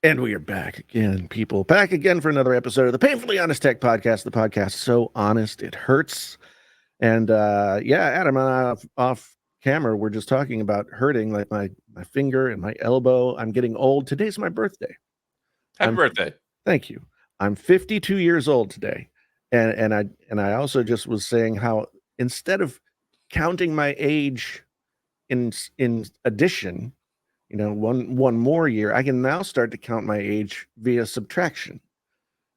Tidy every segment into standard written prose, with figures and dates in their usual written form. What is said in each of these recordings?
And we are back again, people. Back again for another episode of the Painfully Honest Tech Podcast. The podcast so honest it hurts. And yeah, Adam and I off camera, we're just talking about hurting, like my finger and my elbow. I'm getting old. Today's my birthday. Happy birthday. Thank you. I'm 52 years old today. And I also just was saying how instead of counting my age in addition, one more year, I can now start to count my age via subtraction.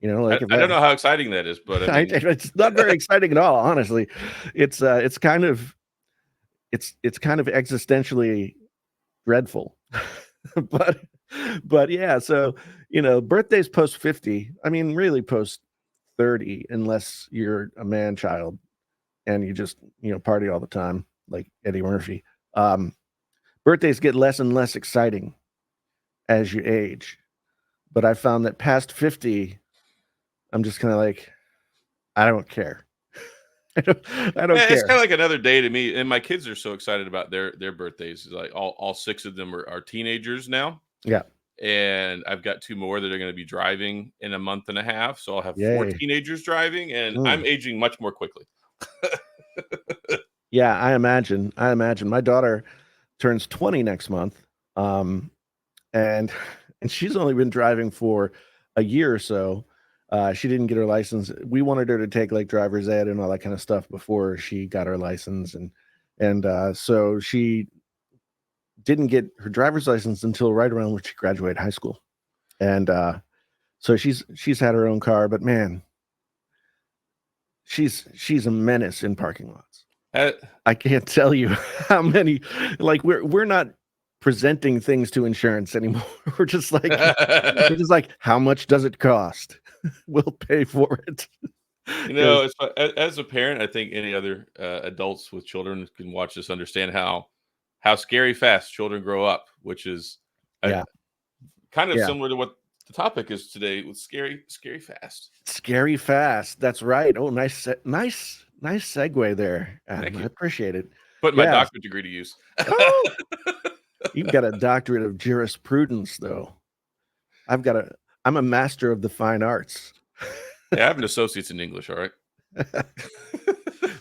Like I don't know how exciting that is, but I mean, it's not very exciting at all, honestly. It's kind of existentially dreadful. but yeah, so birthdays post 50. I mean, really post 30, unless you're a man child and you just party all the time like Eddie Murphy. Birthdays get less and less exciting as you age. But I found that past 50, I'm just kind of like, I don't care. I don't care. It's kind of like another day to me. And my kids are so excited about their birthdays. Like all six of them are teenagers now. Yeah. And I've got two more that are going to be driving in a month and a half. So I'll have Yay. 4 teenagers driving, and I'm aging much more quickly. Yeah, I imagine. My daughter turns 20 next month. And she's only been driving for a year or so. She didn't get her license. We wanted her to take like driver's ed and all that kind of stuff before she got her license. And so she didn't get her driver's license until right around when she graduated high school. And so she's had her own car, but man, she's a menace in parking lots. I can't tell you how many, like we're not presenting things to insurance anymore. We're just like how much does it cost? We'll pay for it. It's, as a parent, I think any other adults with children can watch this understand how scary fast children grow up, which is kind of similar to what the topic is today with scary fast. Scary fast. That's right. Oh, nice segue there, Adam. Thank you. I appreciate it. Put my doctorate degree to use. Oh! You've got a doctorate of jurisprudence, though. I'm a master of the fine arts. Yeah, I have an associate's in English, all right?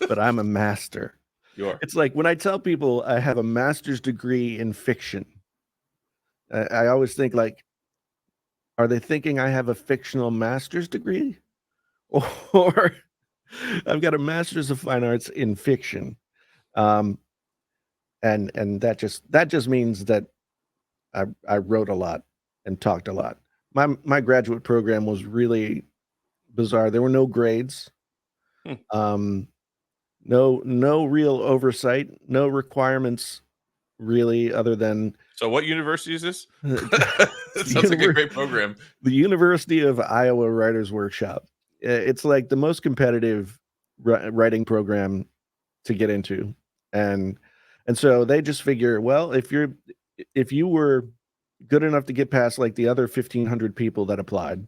But I'm a master. You are. It's like when I tell people I have a master's degree in fiction, I always think like, are they thinking I have a fictional master's degree? Or I've got a master's of fine arts in fiction. And that just means that I wrote a lot and talked a lot. My graduate program was really bizarre. There were no grades, no real oversight, no requirements really, other than. So what university is this? It sounds like a great program. The University of Iowa Writers Workshop. It's like the most competitive writing program to get into, and so they just figure, well, if you were good enough to get past like the other 1,500 people that applied,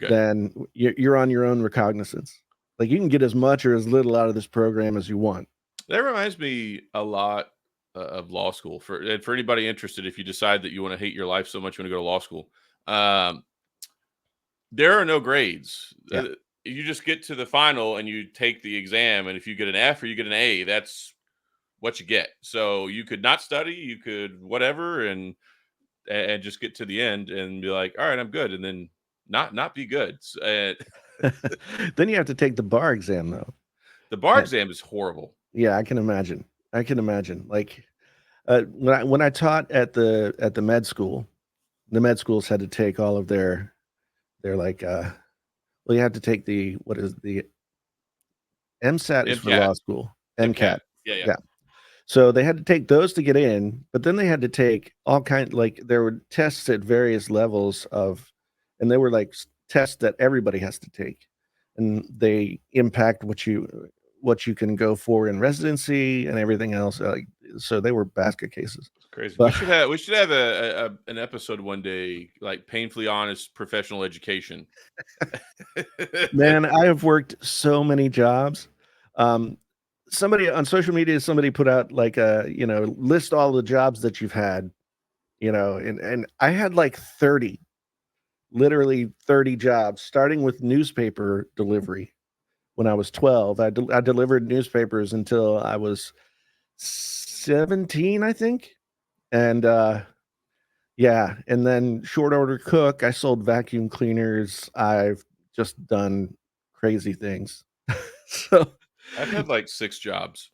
then you're on your own recognizance. Like you can get as much or as little out of this program as you want. That reminds me a lot of law school. For anybody interested, if you decide that you want to hate your life so much you want to go to law school, there are no grades. Yeah. You just get to the final and you take the exam, and if you get an F or you get an A, that's what you get. So you could not study, you could whatever, and just get to the end and be like, all right, I'm good, and then not be good. Then you have to take the bar exam, though. The bar exam is horrible. Yeah, I can imagine. Like when I taught at the med school, the med schools had to take all of their like well, you have to take the what is the MSAT is for law school. MCAT. Yeah. So they had to take those to get in, but then they had to take all kinds, like there were tests at various levels of, and they were like tests that everybody has to take, and they impact what you can go for in residency and everything else. So they were basket cases. It's crazy. But we should have an episode one day, like painfully honest professional education. Man, I have worked so many jobs. Somebody on social media, put out like list all the jobs that you've had, and I had like 30 literally 30 jobs, starting with newspaper delivery. When I was 12, I delivered newspapers until I was 17, I think. And yeah, and then short order cook. I sold vacuum cleaners. I've just done crazy things. So I've had like 6 jobs,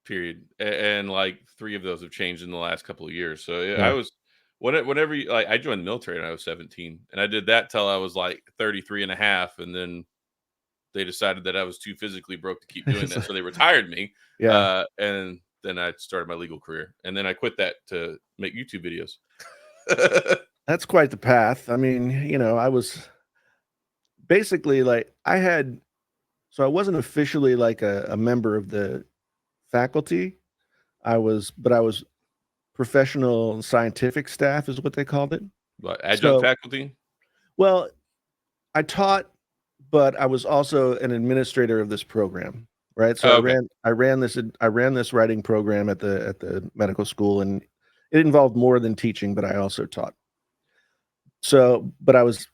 period, and like 3 of those have changed in the last couple of years. So I yeah, was whenever you, like I joined the military when I was 17, and I did that till I was like 33 and a half, and then they decided that I was too physically broke to keep doing that, so they retired me. yeah, And then I started my legal career, and then I quit that to make YouTube videos. that's quite the path. I mean, I was basically like so I wasn't officially like a member of the faculty. But I was professional scientific staff is what they called it. But adjunct So, faculty? well, I taught, but I was also an administrator of this program, right? So Oh, okay. I ran this writing program at the medical school, and it involved more than teaching, but I also taught. So, but I was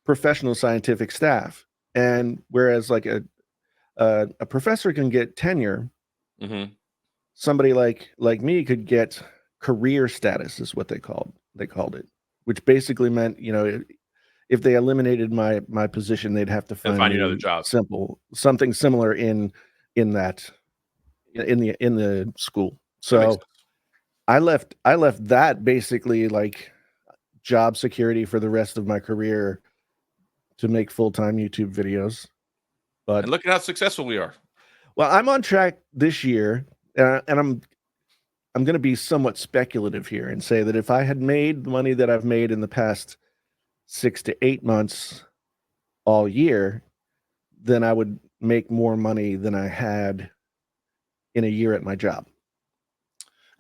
professional scientific staff, and whereas like a professor can get tenure, Mhm. somebody like me could get career status is what they called it, which basically meant, if they eliminated my position, they'd have to And find find you another me job. something similar in that in the school. That makes So sense. I left that basically like job security for the rest of my career to make full-time YouTube videos. And But look at how successful we are. well, I'm on track this year, and I'm going to be somewhat speculative here and say that if I had made the money that I've made in the past 6 to 8 months all year, then I would make more money than I had in a year at my job.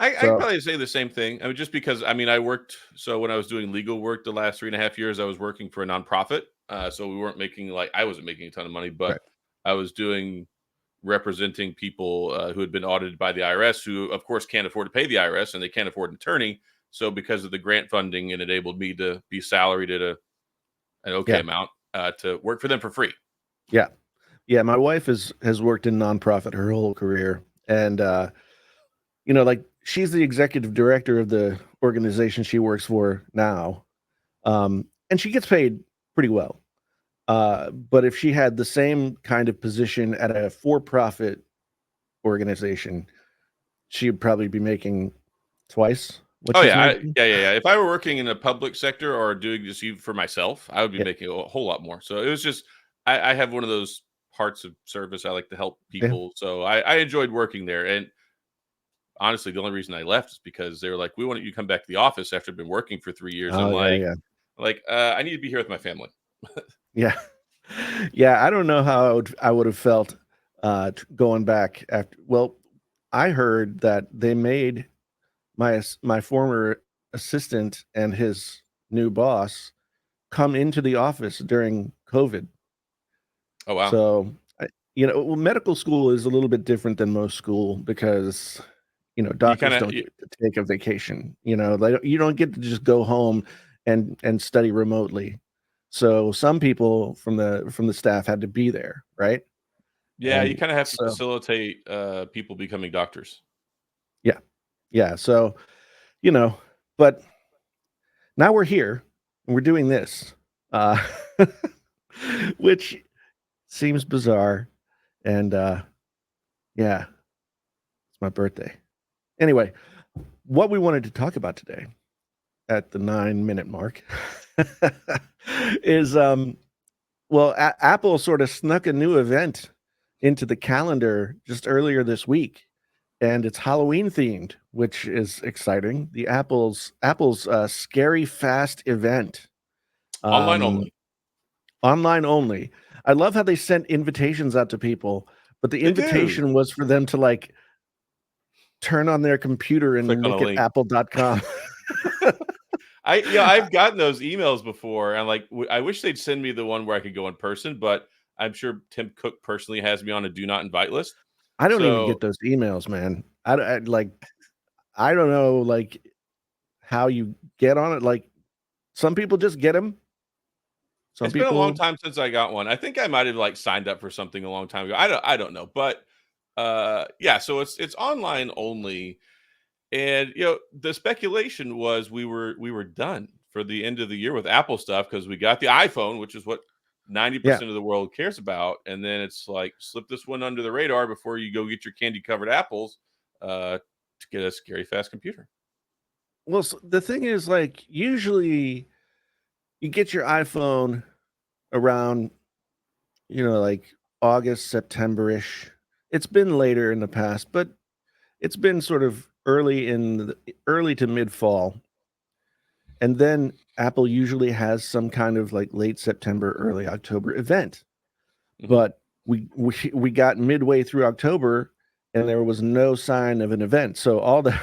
I So, probably say the same thing. I mean, just because I mean, I worked. So when I was doing legal work the last 3.5 years, I was working for a nonprofit. So we weren't making like I wasn't making a ton of money, but right. I was doing representing people who had been audited by the IRS, who of course can't afford to pay the IRS and they can't afford an attorney. So because of the grant funding, it enabled me to be salaried at an okay Yeah. amount to work for them for free. Yeah. Yeah. My wife has worked in nonprofit her whole career. And like she's the executive director of the organization she works for now. And she gets paid pretty well. But if she had the same kind of position at a for-profit organization, she'd probably be making twice what Oh she's yeah, making. yeah. If I were working in the public sector or doing just even for myself, I would be Yeah, making a whole lot more. So it was just I have one of those hearts of service. I like to help yeah. people, so I enjoyed working there. And honestly, the only reason I left is because they were like, "We want you to come back to the office after I've been working for 3 years." I'm Oh, yeah, yeah. I need to be here with my family. Yeah. Yeah, I don't know how I would have felt, going back after I heard that they made my former assistant and his new boss come into the office during COVID. Oh wow, So, well, medical school is a little bit different than most school because, you doctors kind of don't get to take a vacation. You don't get to just go home and study remotely. So some people from the staff had to be there, right? yeah, you And kind of have to so facilitate people becoming doctors. yeah, yeah. So, you know, but now we're here and we're doing this, uh, which seems bizarre. And yeah, it's my birthday. Anyway, what we wanted to talk about today at the 9-minute mark is Apple sort of snuck a new event into the calendar just earlier this week, and it's Halloween themed, which is exciting. The Apple's Scary Fast event, Online um, only. online only. I love how they sent invitations out to people, but the They do. invitation was for them to like turn on their computer Click and on a look at link. apple.com. I've gotten those emails before, and like I wish they'd send me the one where I could go in person, but I'm sure Tim Cook personally has me on a do not invite list. I don't even So get those emails, man. I don't know like how you get on it. Like some people just get them, Some It's been a long people, time since I got one. I think I might have like signed up for something a long time ago. I don't know, but yeah. So it's online only, and the speculation was we were done for the end of the year with Apple stuff because we got the iPhone, which is what ninety yeah. percent of the world cares about, and then it's like slip this one under the radar before you go get your candy covered apples to get a scary fast computer. Well, the thing is, like, usually you get your iPhone around, like August, September-ish. It's been later in the past, but it's been sort of early to mid fall. And then Apple usually has some kind of like late September, early October event. Hmm. But we got midway through October and there was no sign of an event. So all the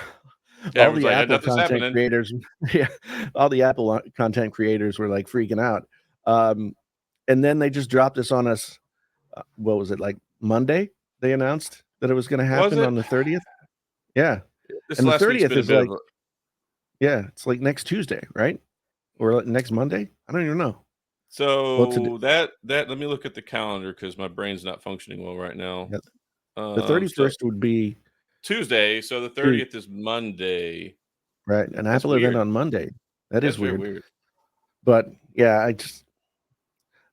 Yeah, all everyone's the like, Apple nothing's content happening. creators, yeah, all the Apple content creators were like freaking out. Um, and then they just dropped this on us. What was it, like Monday? They announced that it was going to Was happen it? on the 30th. Yeah, This and the last week's 30th been a is bit like, of a yeah, it's like next Tuesday, right? Or like next Monday? I don't even know. Well, today, so that let me look at the calendar because my brain's not functioning well right now. yeah, the thirty So first would be Tuesday, so the Tuesday, 30th is Monday. right? An That's Apple event weird. on Monday. That That's is very weird. weird. But yeah,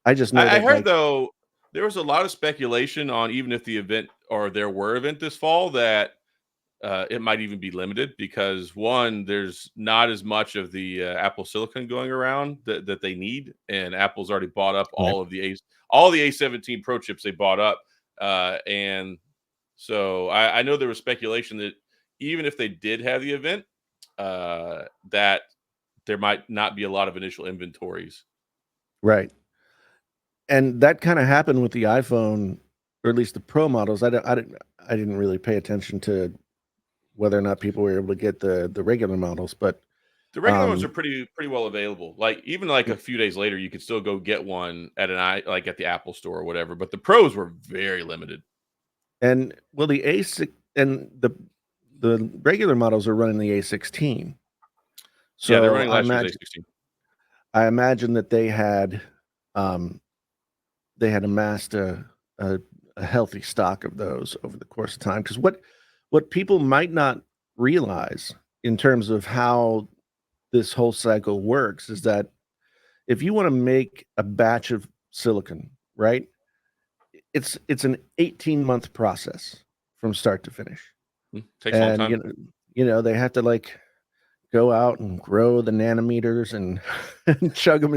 I just know I that, heard like, though there was a lot of speculation on even if the event or there were event this fall that it might even be limited because one, there's not as much of the Apple Silicon going around that they need, and Apple's already bought up right, all the A17 Pro chips they bought up, and so I know there was speculation that even if they did have the event, that there might not be a lot of initial inventories. right. And that kind of happened with the iPhone, or at least the Pro models. I didn't really pay attention to whether or not people were able to get the regular models, but The regular ones are um, pretty well available. Like even like y- a few days later, you could still go get one at like at the Apple store or whatever. But the pros were very limited. and well, the A6 and the regular models are running the A16. Yeah, they're So running last year's A16. I imagine that um, they had amassed a a healthy stock of those over the course of time. Because what people might not realize in terms of how this whole cycle works is that if you want to make a batch of silicon, right? It's an 18-month process from start to finish. Takes a long And time. they have to like go out and grow the nanometers and, and chuck them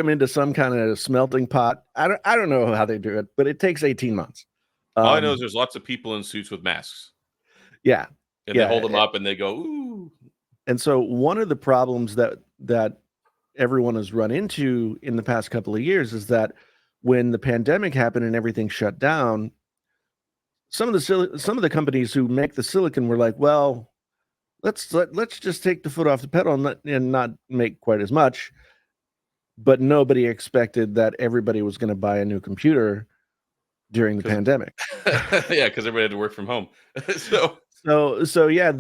into some kind of smelting pot. I don't know how they do it, but it takes 18 months. All I know is Um, there's lots of people in suits with masks, yeah, and they yeah. hold them up and they go, "Ooh." And so one of the problems that everyone has run into in the past couple of years is that when the pandemic happened and everything shut down, some of the companies who make the silicon were like, well, let's just take the foot off the pedal and not make quite as much. But nobody expected that everybody was going to buy a new computer during the Because pandemic. yeah, because everybody had to work from home. So So yeah,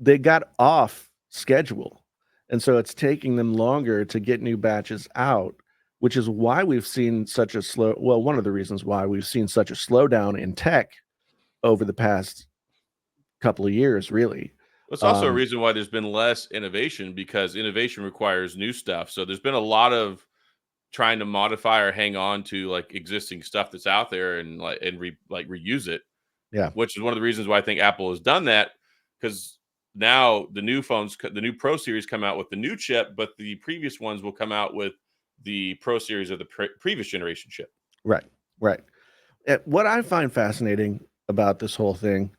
they got off schedule, and so it's taking them longer to get new batches out, which is why we've seen such a slow. Well, one of the reasons why we've seen such a slowdown in tech over the past couple of years, really. it's also a Um, reason why there's been less innovation because innovation requires new stuff. So there's been a lot of trying to modify or hang on to like existing stuff that's out there and reuse it, yeah, which is one of the reasons why I think Apple has done that because now the new phones, the new Pro series come out with the new chip, but the previous ones will come out with the Pro series of the previous generation chip. right, right. What I find fascinating about this whole thing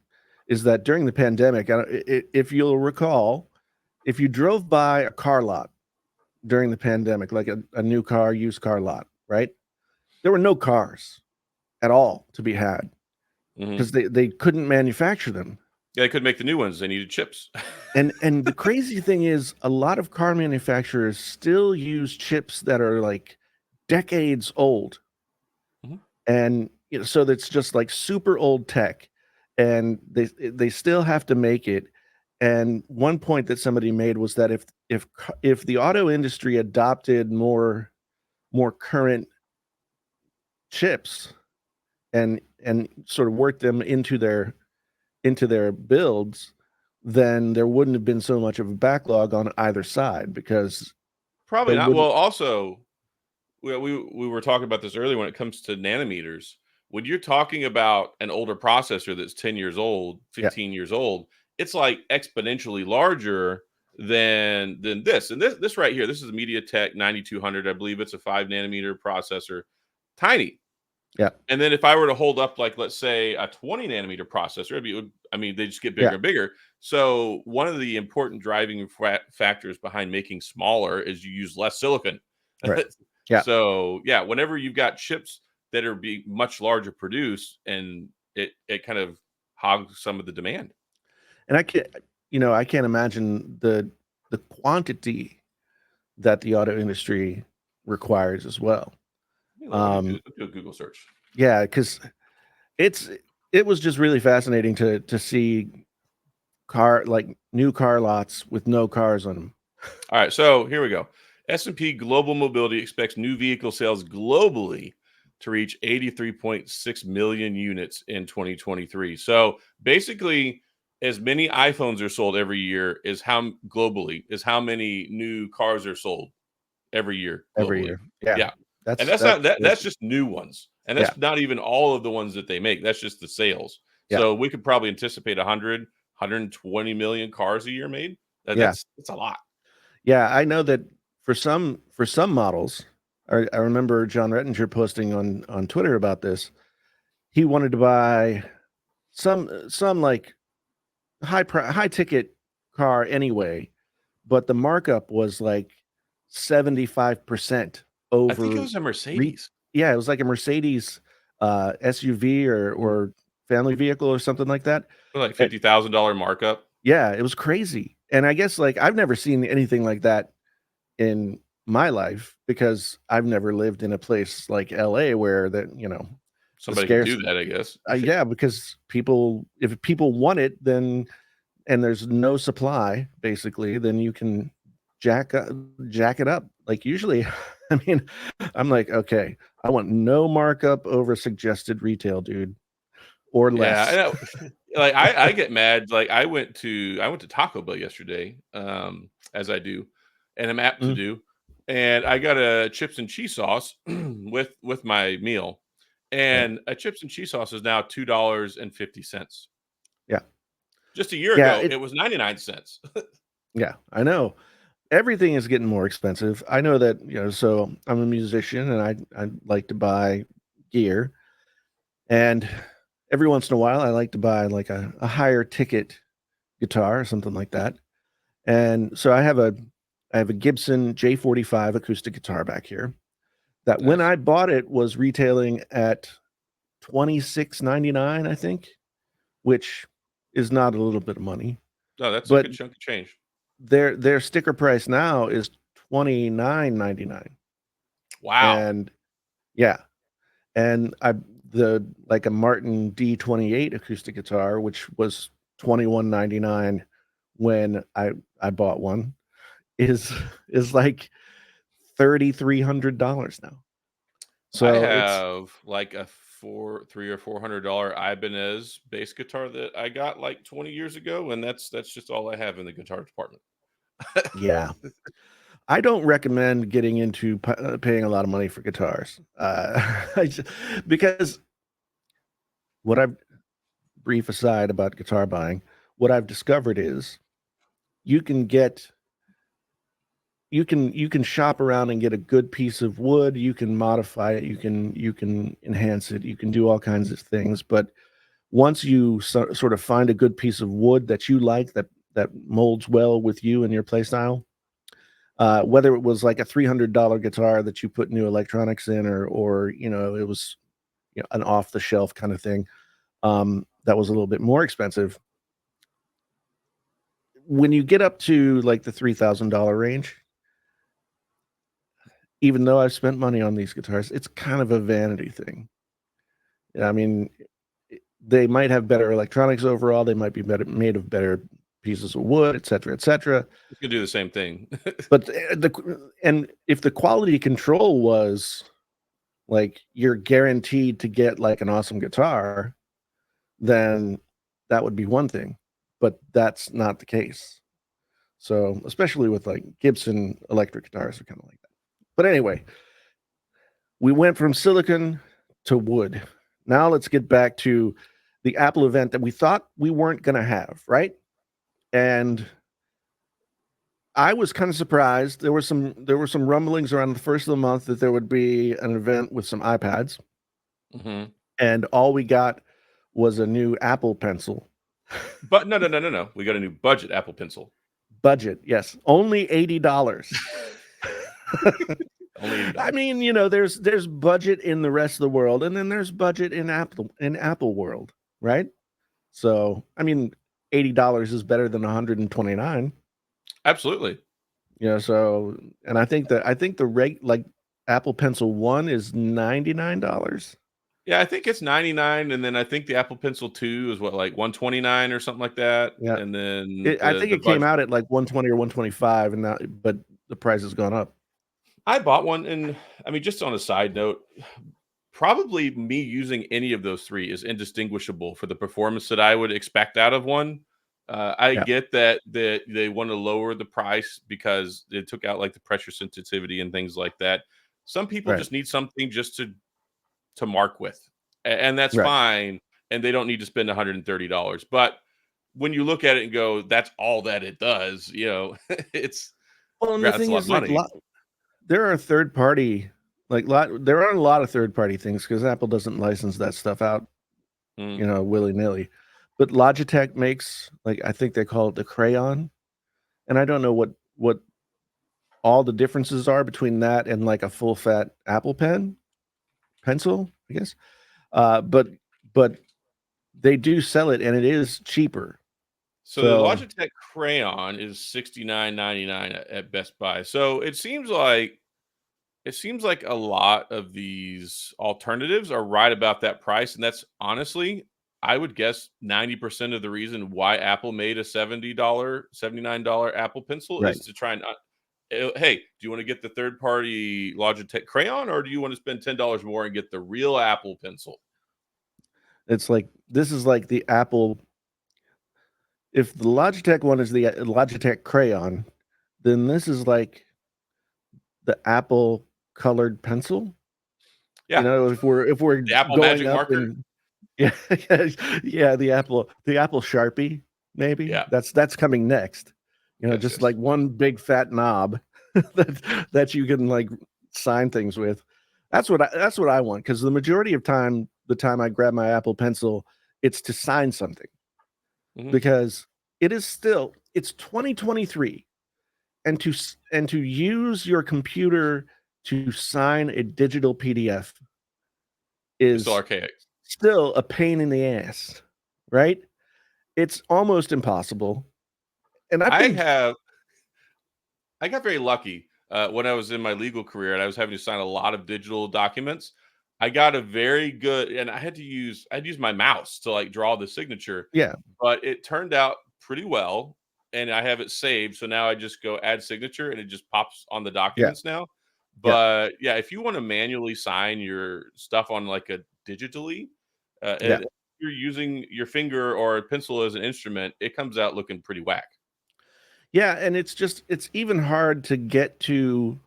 is that during the pandemic, if you'll recall, if you drove by a car lot during the pandemic, like a new car, used car lot, right? There were no cars at all to be had Hmm. because they couldn't manufacture them. Yeah, they couldn't make the new ones; they needed chips. And the crazy thing is, a lot of car manufacturers still use chips that are like decades old, Mhm. and so that's just like super old tech, and they still have to make it. And one point that somebody made was that if the auto industry adopted more more current chips and sort of work them into their builds, then there wouldn't have been so much of a backlog on either side because Probably they not. wouldn't. Well, also, we were talking about this earlier when it comes to nanometers. When you're talking about an older processor that's 10 years old, Yeah, 15 years old, it's like exponentially larger than this. And this right here, this is a MediaTek 9200. I believe it's a 5 nanometer processor. Tiny. yeah, And then if I were to hold up, like, let's say a 20 nanometer processor, I mean, they just get bigger yeah, and bigger. So one of the important driving factors behind making smaller is you use less silicon. right, yeah. So yeah, whenever you've got chips that are being much larger produced, and it kind of hogs some of the demand. And I can't imagine the quantity that the auto industry requires as well. Let me do a Google search. Yeah, because it's it was just really fascinating to see new car lots with no cars on them. All right, so here we go. S&P Global Mobility expects new vehicle sales globally to reach 83.6 million units in 2023. So basically, as many iPhones are sold every year is how many new cars are sold every year Every globally. year. Yeah. Yeah. And That's that's not that's crazy. just new ones. And Yeah. that's not even all of the ones that they make. That's just the sales. Yeah. So we could probably anticipate 120 million cars a year made. Yeah. That's a lot. Yeah. I know that for some models, I remember John Rettinger posting on Twitter about this. He wanted to buy some like high ticket car anyway, but the markup was like 75% I think it over was a re Mercedes. yeah, it was like a Mercedes SUV or family vehicle or something like that. For like Uh, $50,000 markup. yeah, it was crazy. And I guess like I've never seen anything like that in my life because I've never lived in a place like LA where the Somebody could scarce do that, I guess. yeah, because if people want it, then and there's no supply basically, then you can jack up, jack it up. Like usually, I mean, I'm like, okay, I want no markup over suggested retail, dude, or Yeah, I less. know. Like I get mad. Like I went to Taco Bell yesterday, as I do, and I'm apt to Mm, do, and I got a chips and cheese sauce with my meal, right. and a chips and cheese sauce is now $2.50. Yeah. Just a year Yeah. ago, it was 99 cents. Yeah. I know everything is getting more expensive. I know that, so I'm a musician and I like to buy gear, and every once in a while I like to buy like a higher ticket guitar or something like that. And so I have a Gibson J45 acoustic guitar back here that when Nice. I bought it was retailing at 26.99, I think, which is not a little bit of money, No, that's a but good chunk of change. their sticker price now is 29.99. Wow. And yeah, and I the like a Martin D28 acoustic guitar, which was 21.99 when I bought one, is is like $3,300 now. I So it's have like a three or $400 Ibanez bass guitar that I got like 20 years ago, and that's just all I have in the guitar department. yeah. I don't recommend getting into paying a lot of money for guitars. Because what I've brief aside about guitar buying, what I've discovered is you can get you can shop around and get a good piece of wood, you can modify it, you can enhance it, you can do all kinds of things, but once you sort of find a good piece of wood that you like that molds well with you and your play style, whether it was like a $300 guitar that you put new electronics in, or it was an off the shelf kind of thing, that was a little bit more expensive. When you get up to like the $3,000 range, even though I've spent money on these guitars, it's kind of a vanity thing. I mean, they might have better electronics overall. They might be made of better pieces of wood, et cetera, et cetera. You could do the same thing. But and if the quality control was like you're guaranteed to get like an awesome guitar, then that would be one thing. But that's not the case. So especially with like Gibson electric guitars are kind of like that. But anyway, we went from silicon to wood. Now let's get back to the Apple event that we thought we weren't going to have, right? And I was kind of surprised. There were some rumblings around the first of the month that there would be an event with some iPads, and all we got was a new Apple Pencil. But no. We got a new budget Apple Pencil. Budget, yes, only $80. Only $80. I mean, there's budget in the rest of the world, and then there's budget in Apple world, right? So, I mean, $80 is better than $129. Absolutely. So, and I think the rate, like Apple Pencil 1 is $99. Yeah, I think it's 99, and then I think the Apple Pencil 2 is what, like 129 or something like that. Yeah. And then I think it came out at like 120 or 125, and now, but the price has gone up. I bought one, and I mean, just on a side note, probably me using any of those three is indistinguishable for the performance that I would expect out of one. I get that they want to lower the price because it took out like the pressure sensitivity and things like that. Some people just need something just to mark with, and that's fine. And they don't need to spend $130. But when you look at it and go, that's all that it does, it's and the thing is, like, there are third party, there are a lot of third party things because Apple doesn't license that stuff out, willy nilly. But Logitech makes, like, I think they call it the Crayon, and I don't know what all the differences are between that and like a full fat Apple pencil, I guess. But they do sell it, and it is cheaper. So the Logitech Crayon is $69.99 at Best Buy. So it seems like a lot of these alternatives are right about that price, and that's honestly, I would guess 90% of the reason why Apple made a $70, $79 Apple Pencil is to try and hey, do you want to get the third party Logitech Crayon, or do you want to spend $10 more and get the real Apple Pencil? It's like, this is like the Apple. If the Logitech one is the Logitech Crayon, then this is like the Apple colored pencil. Yeah. If we're the Apple going Magic up Marker. Yeah, the Apple Sharpie, maybe. Yeah. That's coming next. Yes. Like one big fat knob that you can like sign things with. That's what I want, because the majority of the time I grab my Apple Pencil, it's to sign something. Because it's 2023, and to use your computer to sign a digital PDF is still archaic. Still a pain in the ass, right? It's almost impossible. And I got very lucky when I was in my legal career and I was having to sign a lot of digital documents. I got a very good, and I'd use my mouse to like draw the signature. Yeah. But it turned out pretty well, and I have it saved. So now I just go add signature and it just pops on the documents now. But if you want to manually sign your stuff on like a digitally, if you're using your finger or a pencil as an instrument, it comes out looking pretty whack. Yeah, and it's even hard to get to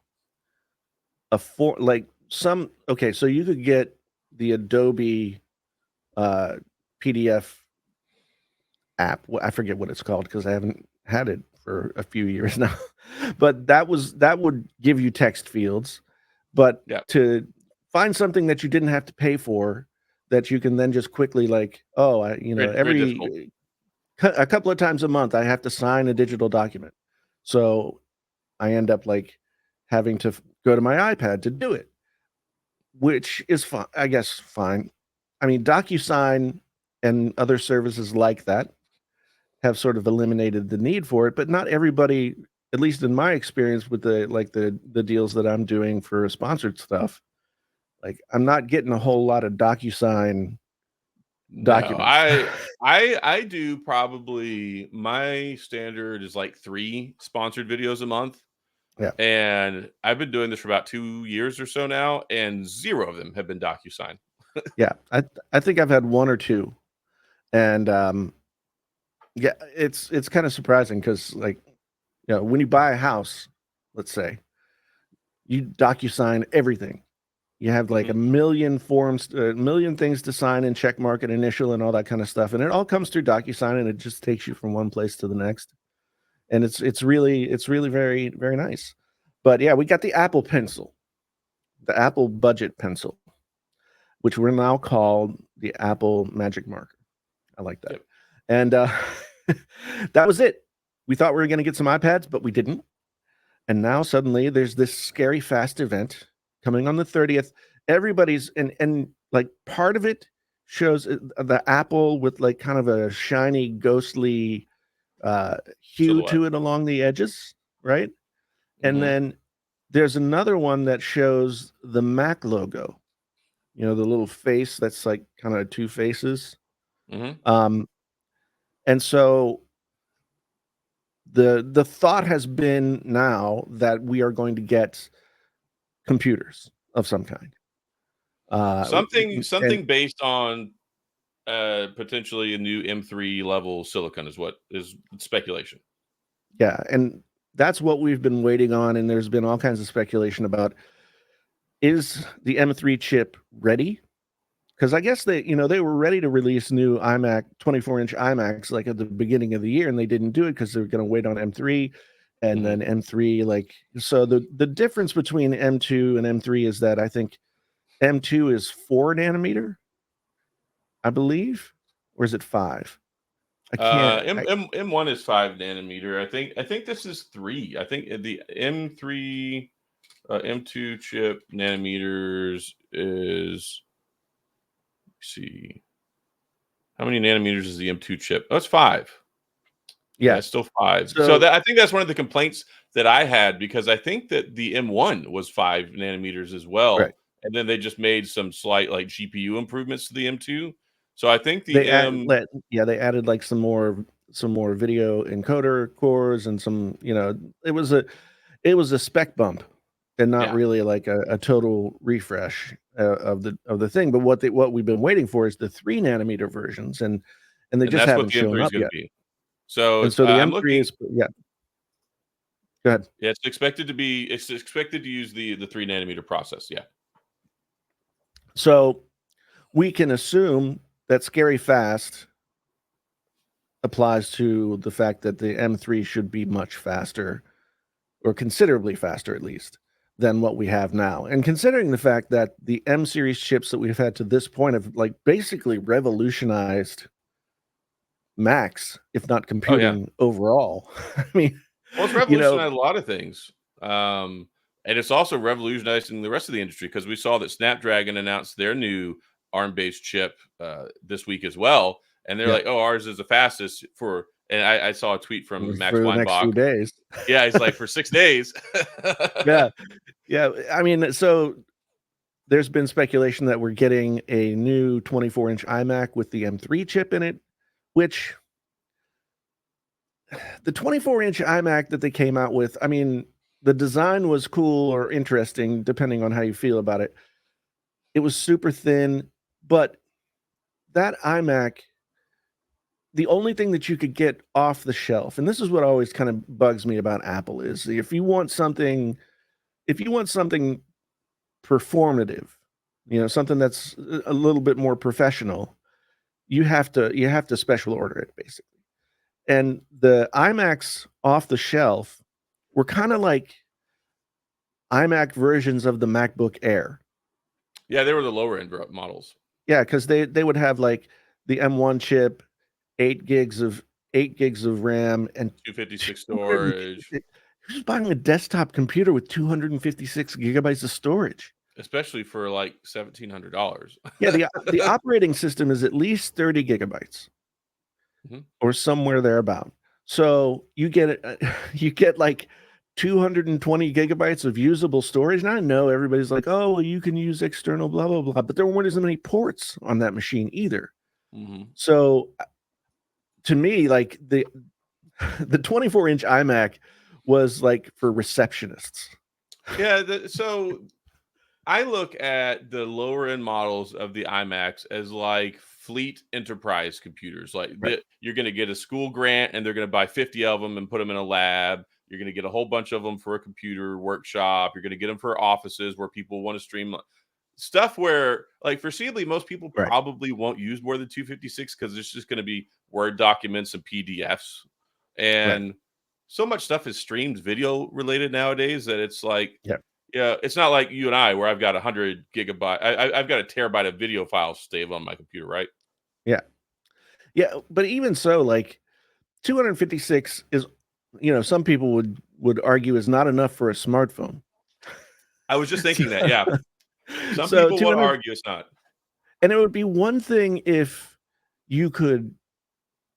so you could get the Adobe PDF app. I forget what it's called because I haven't had it for a few years now. But that would give you text fields. But to find something that you didn't have to pay for, that you can then just quickly like, every a couple of times a month, I have to sign a digital document. So I end up like having to go to my iPad to do it, which is fine, I guess. Fine. I mean, DocuSign and other services like that have sort of eliminated the need for it, but not everybody, at least in my experience with the deals that I'm doing for sponsored stuff, like I'm not getting a whole lot of DocuSign No, documents. I do probably my standard is like 3 sponsored videos a month. Yeah. And I've been doing this for about 2 years or so now, and 0 of them have been DocuSign. Yeah. I think I've had 1 or 2. And yeah, it's kind of surprising because, like, you know, when you buy a house, let's say, you DocuSign everything. You have like a million forms, a million things to sign and check mark and initial and all that kind of stuff, and it all comes through DocuSign, and it just takes you from one place to the next. And it's really very very nice. But yeah, we got the Apple Pencil, the Apple Budget Pencil, which we're now called the Apple Magic Marker. I like that. Yep. And that was it. We thought we were going to get some iPads, but we didn't. And now suddenly there's this scary fast event coming on the 30th. Everybody's and like part of it shows the Apple with like kind of a shiny, ghostly hue Silhouette. to it along the edges, right? And then there's another one that shows the Mac logo. You know, the little face that's like kind of 2 faces. And so the thought has been now that we are going to get computers of some kind. Something based on potentially a new M3 level silicon is what is speculation. Yeah, and that's what we've been waiting on, and there's been all kinds of speculation about, is the M3 chip ready? Because I guess they were ready to release new iMac 24-inch iMacs like at the beginning of the year, and they didn't do it because they were going to wait on M3, and then M3 like so the difference between M2 and M3 is that I think M2 is 4 nanometer, I believe, or is it 5? I can't. M1 is 5 nanometer. I think this is 3. I think the M3 M2 chip nanometers is, let's see, how many nanometers is the M2 chip? Oh, it's 5. Yeah, it's still 5. So I think that's one of the complaints that I had, because I think that the M1 was 5 nanometers as well. Right. And then they just made some slight like GPU improvements to the M2. So I think they added like some more video encoder cores and some, it was a spec bump and not really like a total refresh of the thing. But what we've been waiting for is the 3 nanometer versions, and they just that's what haven't the shown M3 is up going yet. to be. So, And so the I'm M3 looking. is, yeah. Go ahead. Yeah, it's expected to use the 3 nanometer process. Yeah. So we can assume that scary fast applies to the fact that the M3 should be much faster, or considerably faster at least, than what we have now. And considering the fact that the M series chips that we've had to this point have like basically revolutionized Macs, if not computing overall. I mean, well, it's revolutionized a lot of things. And it's also revolutionizing the rest of the industry, because we saw that Snapdragon announced their new ARM-based chip this week as well. And they're like, oh, ours is the fastest for, and I saw a tweet from Max for the next few Weinbach. days. Yeah, he's like, for 6 days. Yeah. I mean, so there's been speculation that we're getting a new 24-inch iMac with the M3 chip in it, which the 24-inch iMac that they came out with, I mean, the design was cool or interesting, depending on how you feel about it. It was super thin, but that iMac, the only thing that you could get off the shelf, and this is what always kind of bugs me about Apple, is if you want something performative, something that's a little bit more professional, you have to special order it, basically. And the iMacs off the shelf were kind of like iMac versions of the MacBook Air. Yeah, they were the lower end models. Yeah, because they would have like the M1 chip, 8 gigs of RAM, and 256 storage. You're just buying a desktop computer with 256 gigabytes of storage, especially for like $1,700. Yeah, the operating system is at least 30 gigabytes, or somewhere thereabout. So you get like 220 gigabytes of usable storage. And I know everybody's like, oh, well, you can use external blah blah blah, but there weren't as many ports on that machine either. So to me, like the 24-inch iMac was like for receptionists. Yeah, so I look at the lower end models of the iMacs as like fleet enterprise computers. Like Right. you're going to get a school grant and they're going to buy 50 of them and put them in a lab. You're going to get a whole bunch of them for a computer workshop. You're going to get them for offices where people want to stream stuff where, like, foreseeably, most people Right. probably won't use more than 256 because it's just going to be Word documents and PDFs. Right. And so much stuff is streamed video related nowadays that it's like, Yeah. yeah, it's not like you and I, where I've got 100 gigabyte. I've got a terabyte of video files saved on my computer, right? Yeah. Yeah. But even so, like 256 is, some people would argue is not enough for a smartphone. I was just thinking that. Yeah, some So people would 200, argue it's not. and it would be one thing if you could,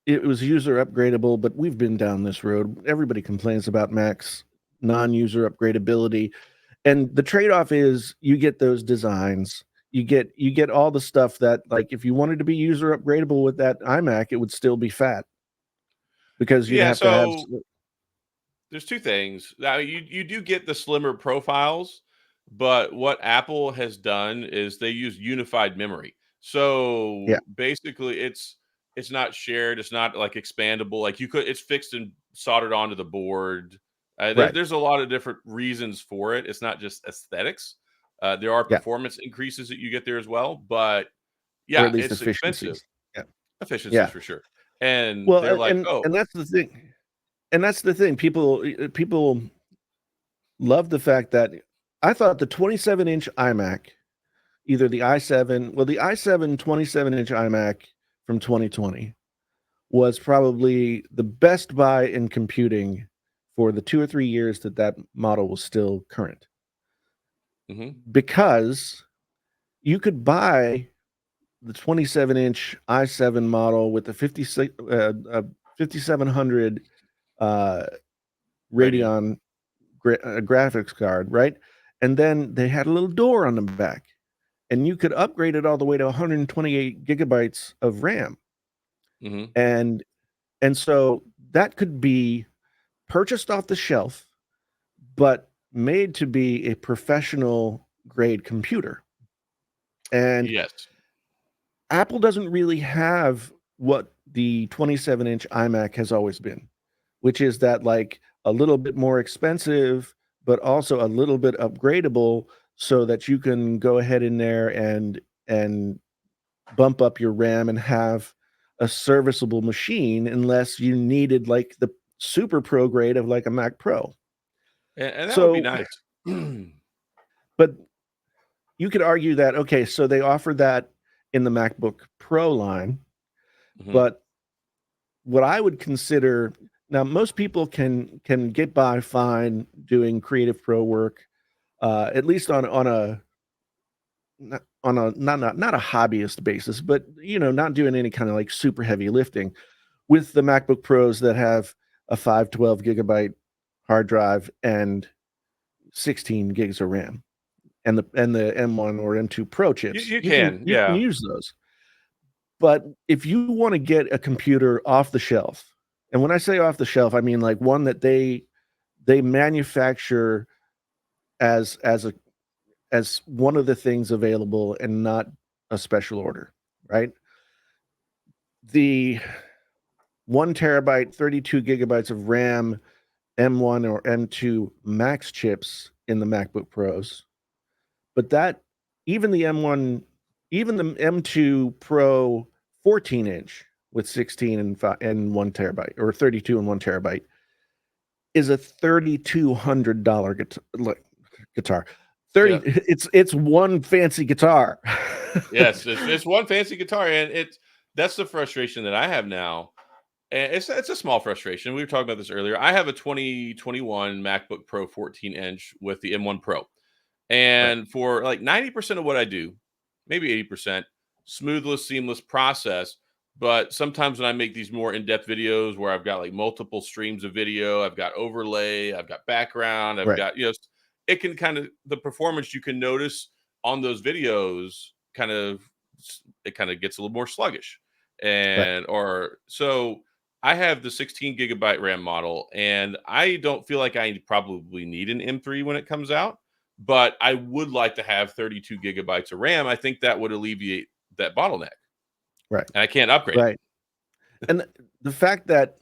it was user upgradable, but we've been down this road. Everybody complains about Mac's non-user upgradability. And the trade-off is you get those designs, you get all the stuff that, like, if you wanted to be user upgradable with that iMac, it would still be fat because you'd Yeah, have to have so there's two things. Now, you do get the slimmer profiles, but what Apple has done is they use unified memory. yeah, So basically, it's not shared. It's not like expandable. Like you could, it's fixed and soldered onto the board. right, There's a lot of different reasons for it. It's not just aesthetics. There are yeah, performance increases that you get there as well. But or yeah, at least it's expensive. efficiencies. Yeah, Efficiencies yeah. for sure. And Well, they're like, and oh, that's the thing. And that's the thing. People love the fact that I thought the 27-inch iMac, either the i7, well, the i7 27-inch iMac from 2020 was probably the best buy in computing for the 2 or 3 years that that model was still current, mhm, because you could buy the 27-inch i7 model with the 5700 uh, Radeon. Radeon graphics card, right? And then they had a little door on the back, and you could upgrade it all the way to 128 gigabytes of RAM. Mhm. And so that could be purchased off the shelf, but made to be a professional grade computer. And Yes. Apple doesn't really have what the 27-inch iMac has always been, which is that, like, a little bit more expensive, but also a little bit upgradable so that you can go ahead in there and bump up your RAM and have a serviceable machine, unless you needed like the super pro grade of like a Mac Pro. And that would be So, nice. Mhm. but you could argue that, okay, so they offered that in the MacBook Pro line, but what I would consider, now most people can get by fine doing Creative Pro work, at least on a not a hobbyist basis, but not doing any kind of like super heavy lifting with the MacBook Pros that have a 512 gigabyte hard drive and 16 gigs of RAM, and the M1 or M2 Pro chips. You You can can, you can yeah. use those. But if you want to get a computer off the shelf, and when I say off the shelf, I mean like one that they manufacture as a as one of the things available and not a special order, right? The 1 terabyte, 32 gigabytes of RAM M1 or M2 Max chips in the MacBook Pros, but that even the M1, even the M2 Pro 14-inch with 16 and 1 terabyte, or 32 and 1 terabyte, is a $3,200 guitar. 30, Yeah. it's one fancy guitar. Yes, it's one fancy guitar, and that's the frustration that I have now. And it's a small frustration. We were talking about this earlier. I have a 2021 MacBook Pro 14-inch with the M1 Pro. Right, And for like 90% of what I do, maybe 80%, smoothless, seamless process. But sometimes when I make these more in-depth videos where I've got like multiple streams of video, I've got overlay, I've got background, I've right. got, it can kind of, the performance you can notice on those videos it kind of gets a little more sluggish. and or so I have the 16 gigabyte RAM model, and I don't feel like I probably need an M3 when it comes out, but I would like to have 32 gigabytes of RAM. I think that would alleviate that bottleneck, Right. and I can't upgrade it. Right. And the fact that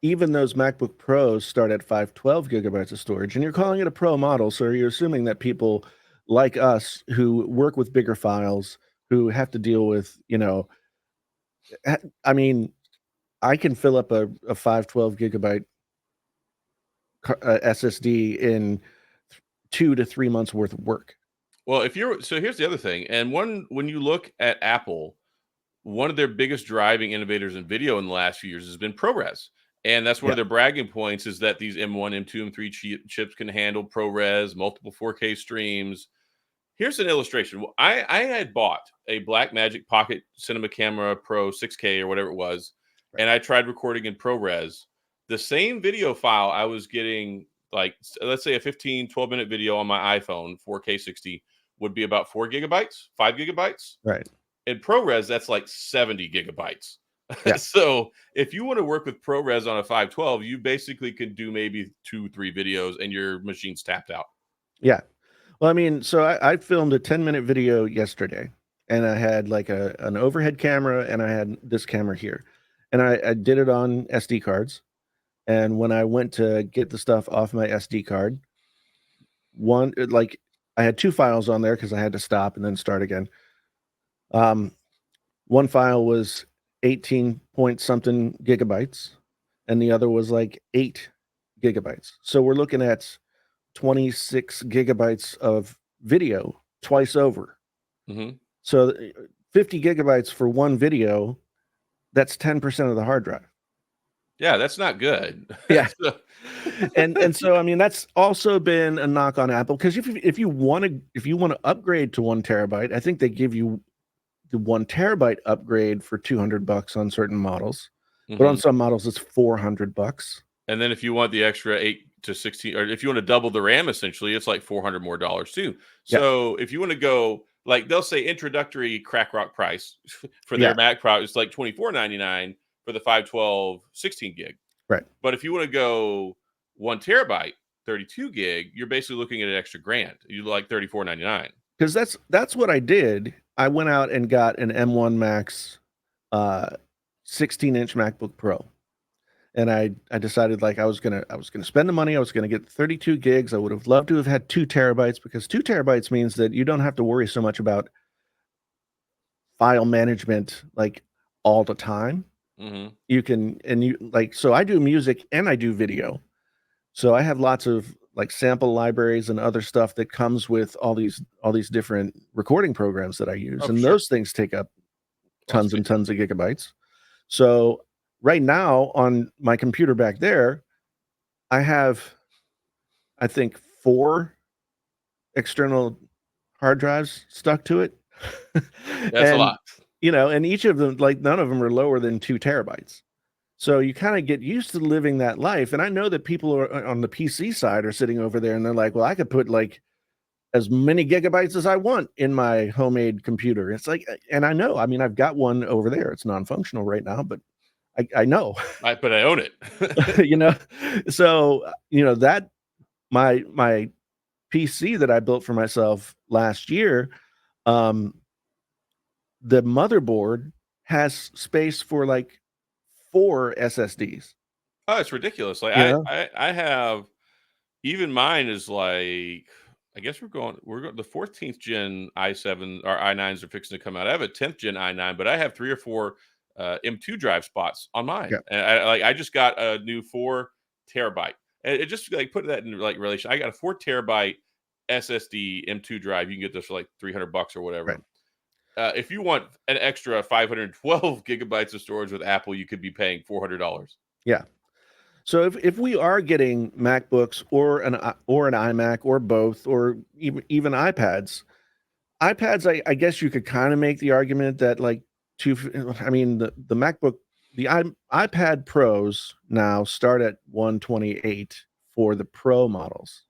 even those MacBook Pros start at 512 gigabytes of storage, and you're calling it a Pro model, so you're assuming that people like us who work with bigger files, who have to deal with, I mean, I can fill up a 512 gigabyte SSD in 2 to 3 months worth of work. Well, so here's the other thing, and when you look at Apple, one of their biggest driving innovators in video in the last few years has been ProRes. And that's one of their bragging points is that these M1, M2, M3 chips can handle ProRes, multiple 4K streams. Here's an illustration. I had bought a Blackmagic Pocket Cinema Camera Pro 6K or whatever it was, and I tried recording in ProRes. The same video file I was getting, like, let's say a 15, 12-minute video on my iPhone, 4K 60, would be about 4 gigabytes, 5 gigabytes. Right. In ProRes, that's like 70 gigabytes. Yeah. So if you want to work with ProRes on a 512, you basically can do maybe 2-3 videos and your machine's tapped out. Yeah. Well, I mean, so I filmed a 10-minute video yesterday, and I had like an overhead camera, and I had this camera here, and I did it on SD cards. And when I went to get the stuff off my SD card, I had 2 files on there because I had to stop and then start again. One file was 18 point something gigabytes, and the other was like 8 gigabytes. So we're looking at 26 gigabytes of video twice over. Mm-hmm. So 50 gigabytes for one video, that's 10% of the hard drive. Yeah, that's not good. Yeah. and so I mean that's also been a knock on Apple, because if you want to upgrade to 1 terabyte, I think they give you the 1 terabyte upgrade for $200 on certain models, but on some models it's $400. And then if you want the extra 8 to 16, or if you want to double the RAM, essentially, it's like $400 more too. So if you want to go, like, they'll say introductory crack rock price for their Mac product, it's like $24.99 for the 512 16 gig. Right. But if you want to go 1 terabyte 32 gig, you're basically looking at an extra $1,000. You like $34.99. Because that's what I did. I went out and got an M1 Max 16-inch MacBook Pro. And I decided, like, I was gonna spend the money. I was gonna get 32 gigs. I would have loved to have had 2 terabytes, because 2 terabytes means that you don't have to worry so much about file management like all the time. You can, so I do music and I do video. So I have lots of like sample libraries and other stuff that comes with all these different recording programs that I use. And those things take up tons and tons of gigabytes. So right now on my computer back there, I have, I think, 4 external hard drives stuck to it. That's a lot. And each of them, like, none of them are lower than 2 terabytes. So you kind of get used to living that life. And I know that people are on the PC side are sitting over there and they're like, well, I could put like as many gigabytes as I want in my homemade computer. It's like, and I know, I mean, I've got one over there. It's non-functional right now, but I know. But I own it. So, that my PC that I built for myself last year, the motherboard has space for like 4 SSDs. Oh, it's ridiculous. Like, I have, even mine is like, I guess we're going the 14th gen i7 or i9s are fixing to come out. I have a 10th gen i9, but I have 3 or 4 M2 drive spots on mine. And I just got a new 4 terabyte. And it just, like, put that in like relation. I got a 4 terabyte SSD M2 drive. You can get this for like $300 or whatever. Right. If you want an extra 512 gigabytes of storage with Apple, you could be paying $400. Yeah. So if we are getting MacBooks or an iMac or both, or even iPads, I guess you could kind of make the argument that, like, the MacBook, the iPad Pros now start at 128 for the Pro models.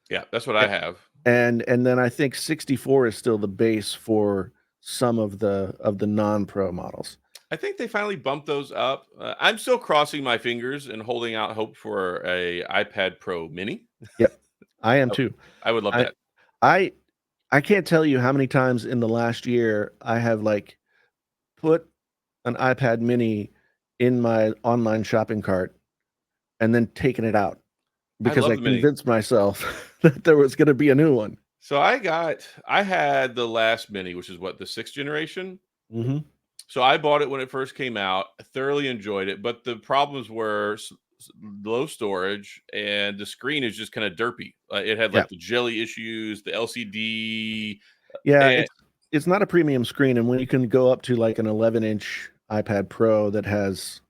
Yeah, that's what I have. And then I think 64 is still the base for some of the non-Pro models. I think they finally bumped those up. I'm still crossing my fingers and holding out hope for a iPad Pro Mini. Yep, I am Oh, too. I would love I that. I I can't tell you how many times in the last year I have, like, put an iPad mini in my online shopping cart and then taken it out I because love I the Mini. convinced myself that there was gonna be a new one. So I had the last Mini, which is what, the 6th generation? Mhm. So I bought it when it first came out. I thoroughly enjoyed it, but the problems were low storage and the screen is just kind of derpy. It had Yeah. like the jelly issues, the LCD, Yeah, and it's not a premium screen, and when you can go up to, like, an 11-inch iPad Pro that has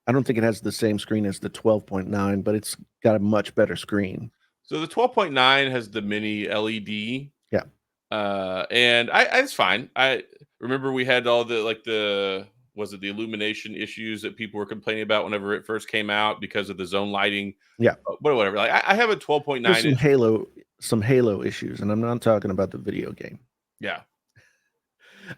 I don't think it has the same screen as the 12.9, but it's got a much better screen. so the 12.9 has the mini LED, Yeah. and I it's fine. I remember we had all the like the was it the illumination issues that people were complaining about whenever it first came out because of the zone lighting, Yeah. but whatever. Like I have a There's 12.9 inch. Some Halo issues, and I'm not talking about the video game. Yeah,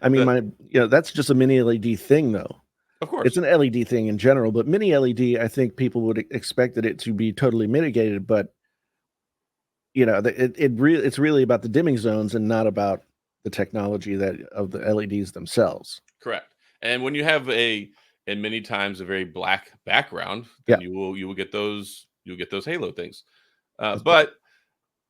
I mean, the, that's just a mini LED thing, though. of It's course. an LED thing in general, but mini LED, I think people would expected it to be totally mitigated, but, it's really about the dimming zones and not about the technology that of the LEDs themselves. Correct. And when you have and many times a very black background, then Yeah, you will get those halo things. that's right.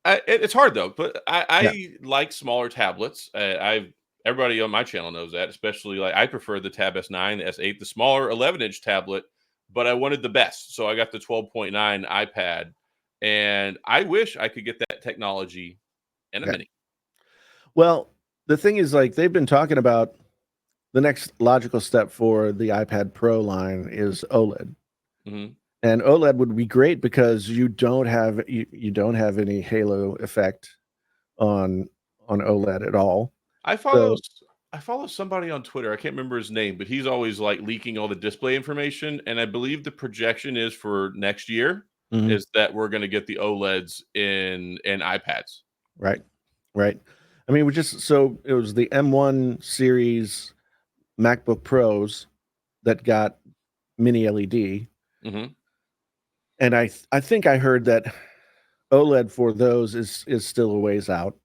But it's hard though. But Yeah, I like smaller tablets. I've everybody on my channel knows that. Especially like I prefer the Tab S9, the S8, the smaller 11-inch tablet. But I wanted the best, so I got the 12.9 iPad, and I wish I could get that technology in a yeah. mini. Well, the thing is, like, they've been talking about the next logical step for the iPad Pro line is OLED. Mhm. And OLED would be great because you don't have any halo effect on OLED at all. I follow So s I follow somebody on Twitter, I can't remember his name, but he's always, like, leaking all the display information, and I believe the projection is for next year mhm, is that we're gonna get the OLEDs in iPads. right, right. I mean, we just so it was the M1 series MacBook Pros that got mini LED, Mhm. and I think I heard that OLED for those is still a ways out,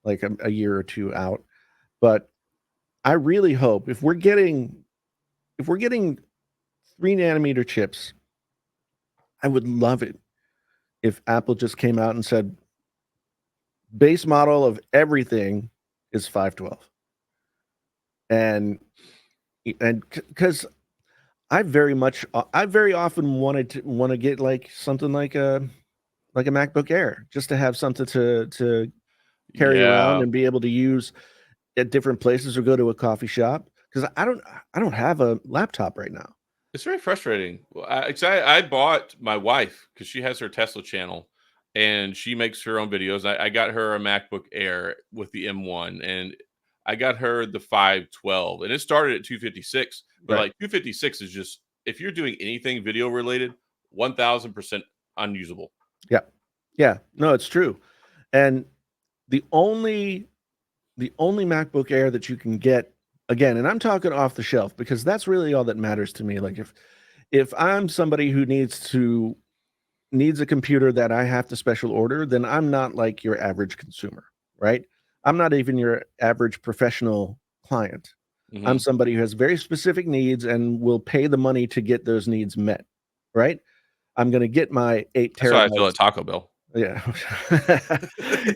like a year or 2 out, but I really hope if we're getting 3 nanometer chips, I would love it if Apple just came out and said, "Base model of everything is 512." And because I very often wanna get, like, something like a MacBook Air just to have something to carry around Yeah. and be able to use at different places or go to a coffee shop. Because I don't have a laptop right now. It's very frustrating. Well, 'cause I bought my wife because she has her Tesla channel, and she makes her own videos. I got her a MacBook Air with the M1, and I got her the 512, and it started at 256, but, Right. like, 256 is just if you're doing anything video related, 1000% unusable. Yeah. Yeah. No, it's true. And the only the only MacBook Air that you can get again, and I'm talking off the shelf because that's really all that matters to me. Like if I'm somebody who needs a computer that I have to special order, then I'm not like your average consumer, right? I'm not even your average professional client. I'm Mhm. somebody who has very specific needs and will pay the money to get those needs met, right? I'm going to get my 8 That's how I feel terabytes. at Taco Bell. Yeah.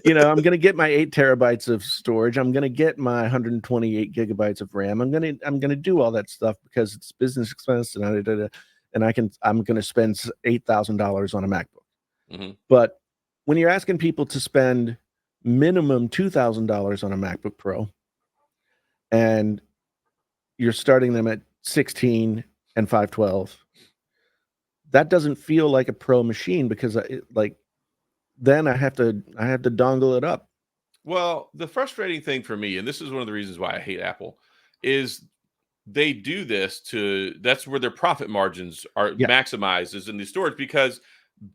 I'm gonna get my 8 terabytes of storage. I'm gonna get my 128 gigabytes of RAM. I'm gonna do all that stuff because it's business expense and I'm gonna spend $8,000 on a MacBook. Mhm. But when you're asking people to spend minimum $2,000 on a MacBook Pro and you're starting them at 16 and 512, that doesn't feel like a pro machine because then I have to dongle it up. Well, the frustrating thing for me, and this is one of the reasons why I hate Apple, is they do this to that's where their profit margins are Yeah, maximized is in the storage because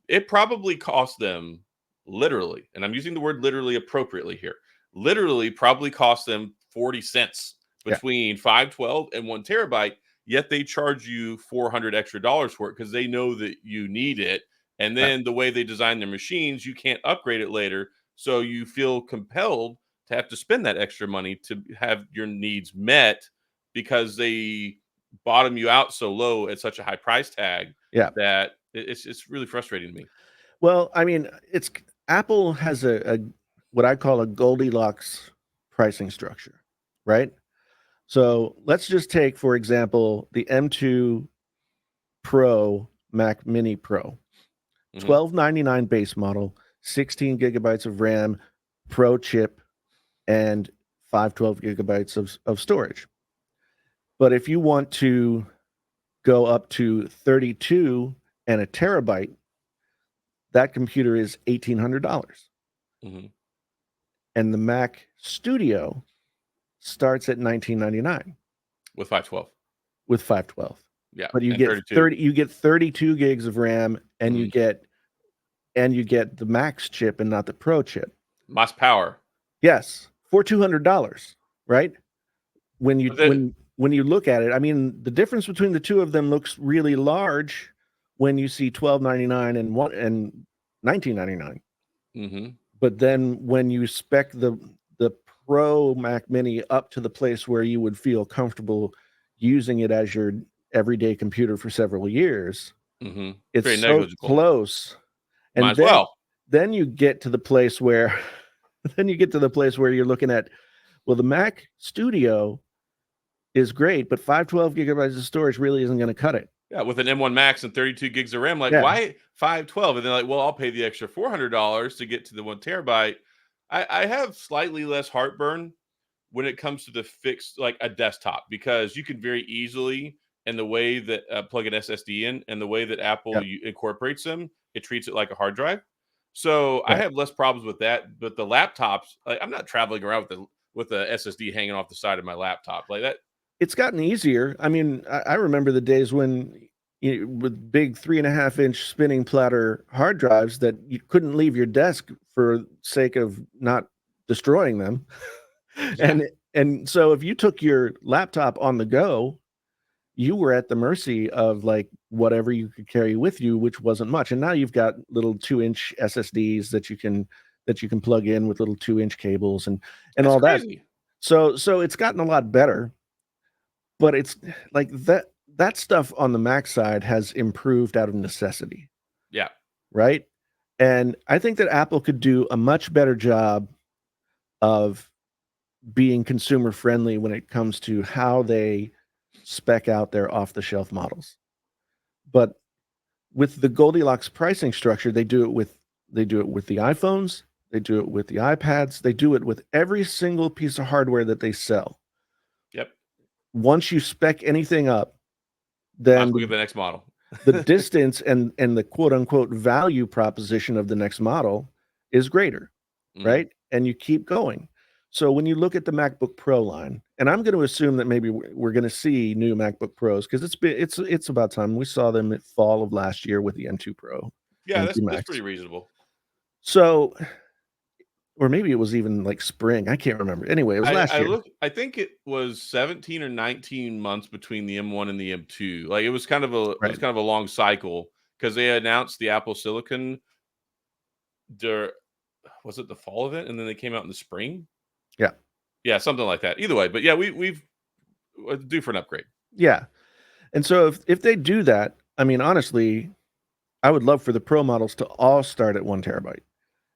it probably cost them literally, and I'm using the word literally appropriately here, literally probably cost them 40 cents yeah, between 512 and 1 terabyte yet they charge you $400 extra for it because they know that you need it. And then the way they design their machines, you can't upgrade it later. So you feel compelled to have to spend that extra money to have your needs met because they bottom you out so low at such a high price tag Yeah. that it's really frustrating to me. Well, I mean, it's Apple has a what I call a Goldilocks pricing structure, right? So let's just take, for example, the M2 Pro Mac Mini Pro, Mhm. $12.99 base model, 16 gigabytes of RAM, Pro chip, and 512 gigabytes of storage. But if you want to go up to 32 and a terabyte, that computer is $1,800. Mhm. And the Mac Studio starts at $19.99 With 512. with 512. Yeah, But and 32. you get 32 gigs of RAM, and Mhm. you get the Max chip and not the Pro chip. Mass power. Yes, for $200, right? When you But then when you look at it, I mean, the difference between the two of them looks really large when you see $12.99 and $19.99. Mhm. But then when you spec the Pro Mac Mini up to the place where you would feel comfortable using it as your everyday computer for several years, Mhm. it's Very so negligible. close. Might And as well. then you get to the place where then you get to the place where you're looking at, well, the Mac Studio is great, but 512 gigabytes of storage really isn't going to cut it. Yeah, with an M1 Max and 32 gigs of RAM, like, Yeah, why 512? And they're like, well, I'll pay the extra $400 to get to the 1 terabyte. I have slightly less heartburn when it comes to the fixed, like a desktop, because you can very easily, and the way that plug an SSD in and the way that Apple yeah, incorporates them, it treats it like a hard drive. So I right. have less problems with that. But the laptops, like, I'm not traveling around with the SSD hanging off the side of my laptop like that. It's gotten easier. I mean, I remember the days when with big 3.5-inch spinning platter hard drives that you couldn't leave your desk for sake of not destroying them. Yeah, and and so if you took your laptop on the go, you were at the mercy of like whatever you could carry with you, which wasn't much. And now you've got little 2-inch SSDs that you can plug in with little 2-inch cables and that's all that. crazy. So it's gotten a lot better, but it's like that stuff on the Mac side has improved out of necessity, Yeah. right? And I think that Apple could do a much better job of being consumer friendly when it comes to how they spec out their off the shelf models. But with the Goldilocks pricing structure, they do it with the iPhones, they do it with the iPads, they do it with every single piece of hardware that they sell. Yep. Once you spec anything up, Might as then well get the next model. the distance and the quote unquote value proposition of the next model is greater, Mhm. right? And you keep going. So when you look at the MacBook Pro line, and I'm going to assume that maybe we're going to see new MacBook Pros because it's about time. We saw them at fall of last year with the M2 Pro, Yeah, M2 that's Max. pretty reasonable. So, or maybe it was even like spring. I can't remember. Anyway, it was last I year. look. I think it was 17 or 19 months between the M1 and the M2. Like, Right. a long cycle because they announced the Apple Silicon dur was it the fall of it, and then they came out in the spring? Yeah. Yeah, something like that. Either way, but yeah, we've due for an upgrade. Yeah. And so if they do that, I mean, honestly, I would love for the Pro models to all start at 1 terabyte,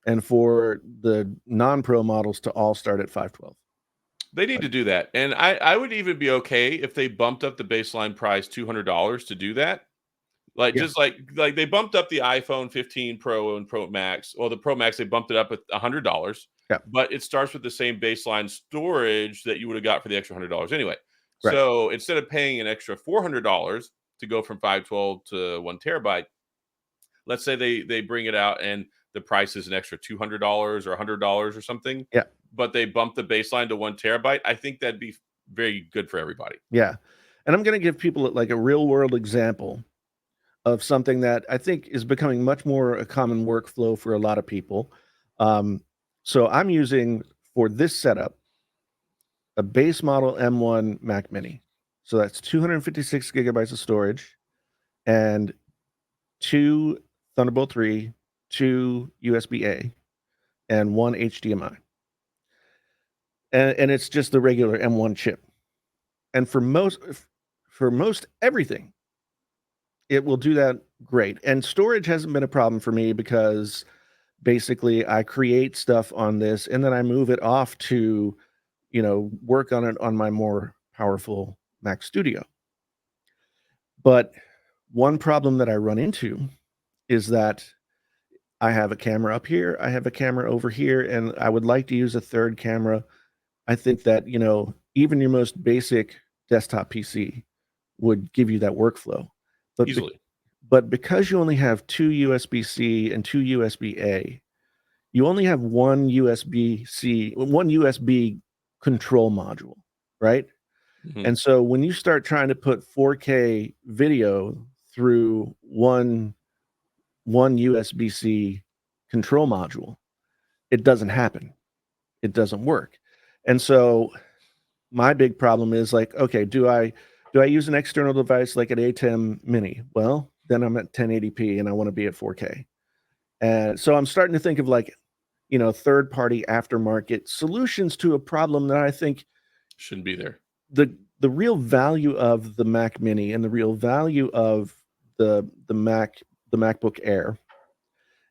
and for the non-Pro models to all start at 512. They need Like, to do that, and I would even be okay if they bumped up the baseline price $200 to do that. Like, yeah, just like they bumped up the iPhone 15 Pro and Pro Max. Well, the Pro Max, they bumped it up at $100, yeah, but it starts with the same baseline storage that you would have got for the extra $100 anyway. right, So instead of paying an extra $400 to go from 512 to 1 terabyte, let's say they bring it out and the price is an extra $200 or $100 or something, yeah, but they bump the baseline to 1 terabyte. I think that'd be very good for everybody. yeah. And I'm gonna give people like a real world example of something that I think is becoming much more a common workflow for a lot of people. Um, so I'm using for this setup a base model M1 Mac Mini, So that's 256 gigabytes of storage and 2 Thunderbolt 3, 2 USB-A, and 1 HDMI. And it's just the regular M1 chip. And for most everything, it will do that great. And storage hasn't been a problem for me because basically I create stuff on this and then I move it off to, work on it on my more powerful Mac Studio. But one problem that I run into is that I have a camera up here, I have a camera over here, and I would like to use a third camera. I think that, even your most basic desktop PC would give you that workflow. But easily. But because you only have 2 USB-C and 2 USB-A, you only have one USB control module, right? Mm-hmm. And so when you start trying to put 4K video through one USB-C control module, it doesn't happen. It doesn't work. And so my big problem is like, okay, do I use an external device like an ATEM Mini? Well, then I'm at 1080p and I want to be at 4K. And so I'm starting to think of like, third-party aftermarket solutions to a problem that I think shouldn't be there. The real value of the Mac Mini and the real value of the MacBook Air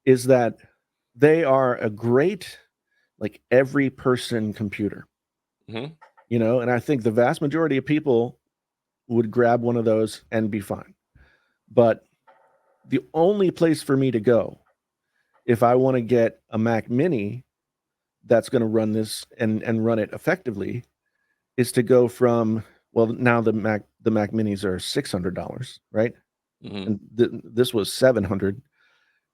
is that they are a great, like, every person computer. Mm-hmm. And I think the vast majority of people would grab one of those and be fine. But the only place for me to go if I want to get a Mac Mini that's going to run this and run it effectively is to go from, well, now the Mac Minis are $600, right? Mm-hmm. And this was $700,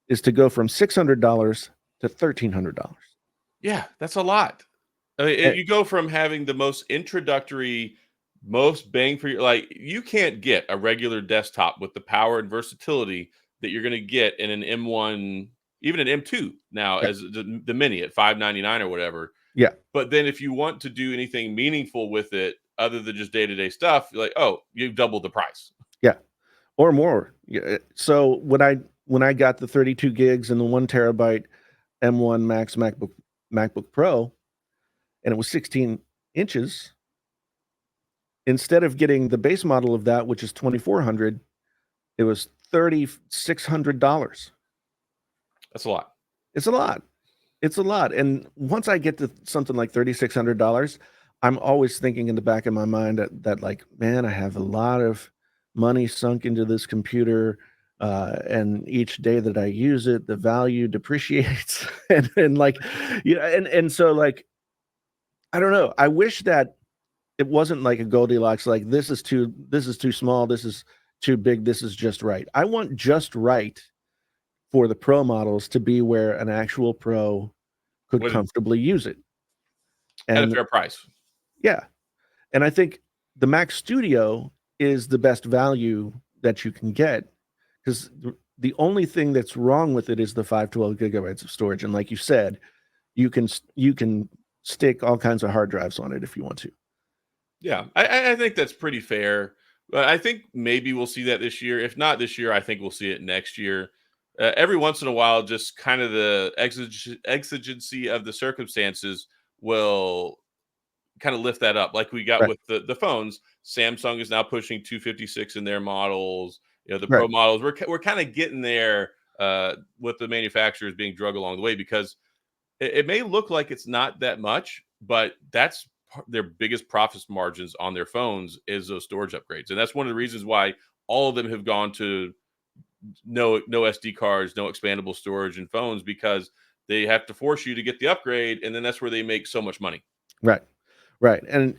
is to go from $600 to $1,300. Yeah, that's a lot. I mean, you go from having the most introductory, most bang for your, like, you can't get a regular desktop with the power and versatility that you're going to get in an M1, even an M2 now, Yeah. as the Mini at $599 or whatever. Yeah. But then if you want to do anything meaningful with it other than just day-to-day stuff, you're like, oh, you've doubled the price. Yeah. Or more. Yeah. So when I got the 32 gigs and the 1 terabyte M1 Max MacBook Pro, and it was 16 inches, instead of getting the base model of that, which is $2,400, it was $3,600. That's a lot. It's a lot. It's a lot. And once I get to something like $3,600, I'm always thinking in the back of my mind that like, man, I have a lot of money sunk into this computer. And each day that I use it, the value depreciates. and like, and so like, I don't know. I wish that it wasn't like a Goldilocks, like this is too small, this is too big, this is just right. I want just right for the pro models to be where an actual pro could comfortably use it. And at a fair price. Yeah. And I think the Mac Studio is the best value that you can get, because the only thing that's wrong with it is the 512 gigabytes of storage. And like you said, you can stick all kinds of hard drives on it if you want to. Yeah, I think that's pretty fair. But I think maybe we'll see that this year. If not this year, I think we'll see it next year. Every once in a while, just kind of the exigency of the circumstances will kind of lift that up. Like we got Right. with the phones. Samsung is now pushing 256 in their models. The Right. Pro models. We're kind of getting there with the manufacturers being drug along the way, because it may look like it's not that much, but that's their biggest profit margins on their phones is those storage upgrades. And that's one of the reasons why all of them have gone to no SD cards, no expandable storage in phones, because they have to force you to get the upgrade. And then that's where they make so much money. Right. Right. And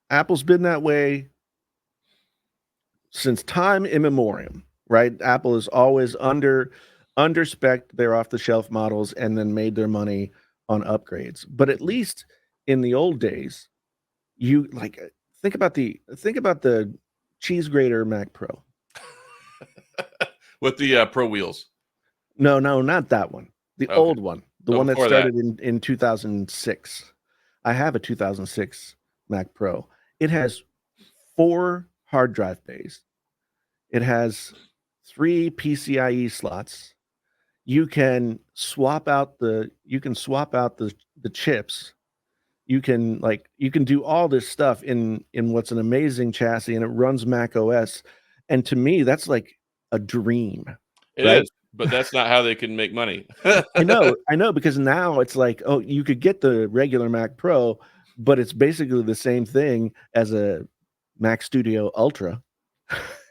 Apple's been that way since time immemorial, right? Apple is always under-spec their off-the-shelf models and then made their money on upgrades. But at least in the old days, you like think about the cheese grater Mac Pro. With the Pro wheels. No, not that one. The old one. The one that started in 2006. I have a 2006 Mac Pro. It has 4 hard drive based. It has 3 PCIe slots. You can swap out the chips. You can do all this stuff in what's an amazing chassis, and it runs Mac OS. And to me, that's like a dream, It right? is, but that's not how they can make money. I know, because now it's like, oh, you could get the regular Mac Pro, but it's basically the same thing as a Mac Studio Ultra.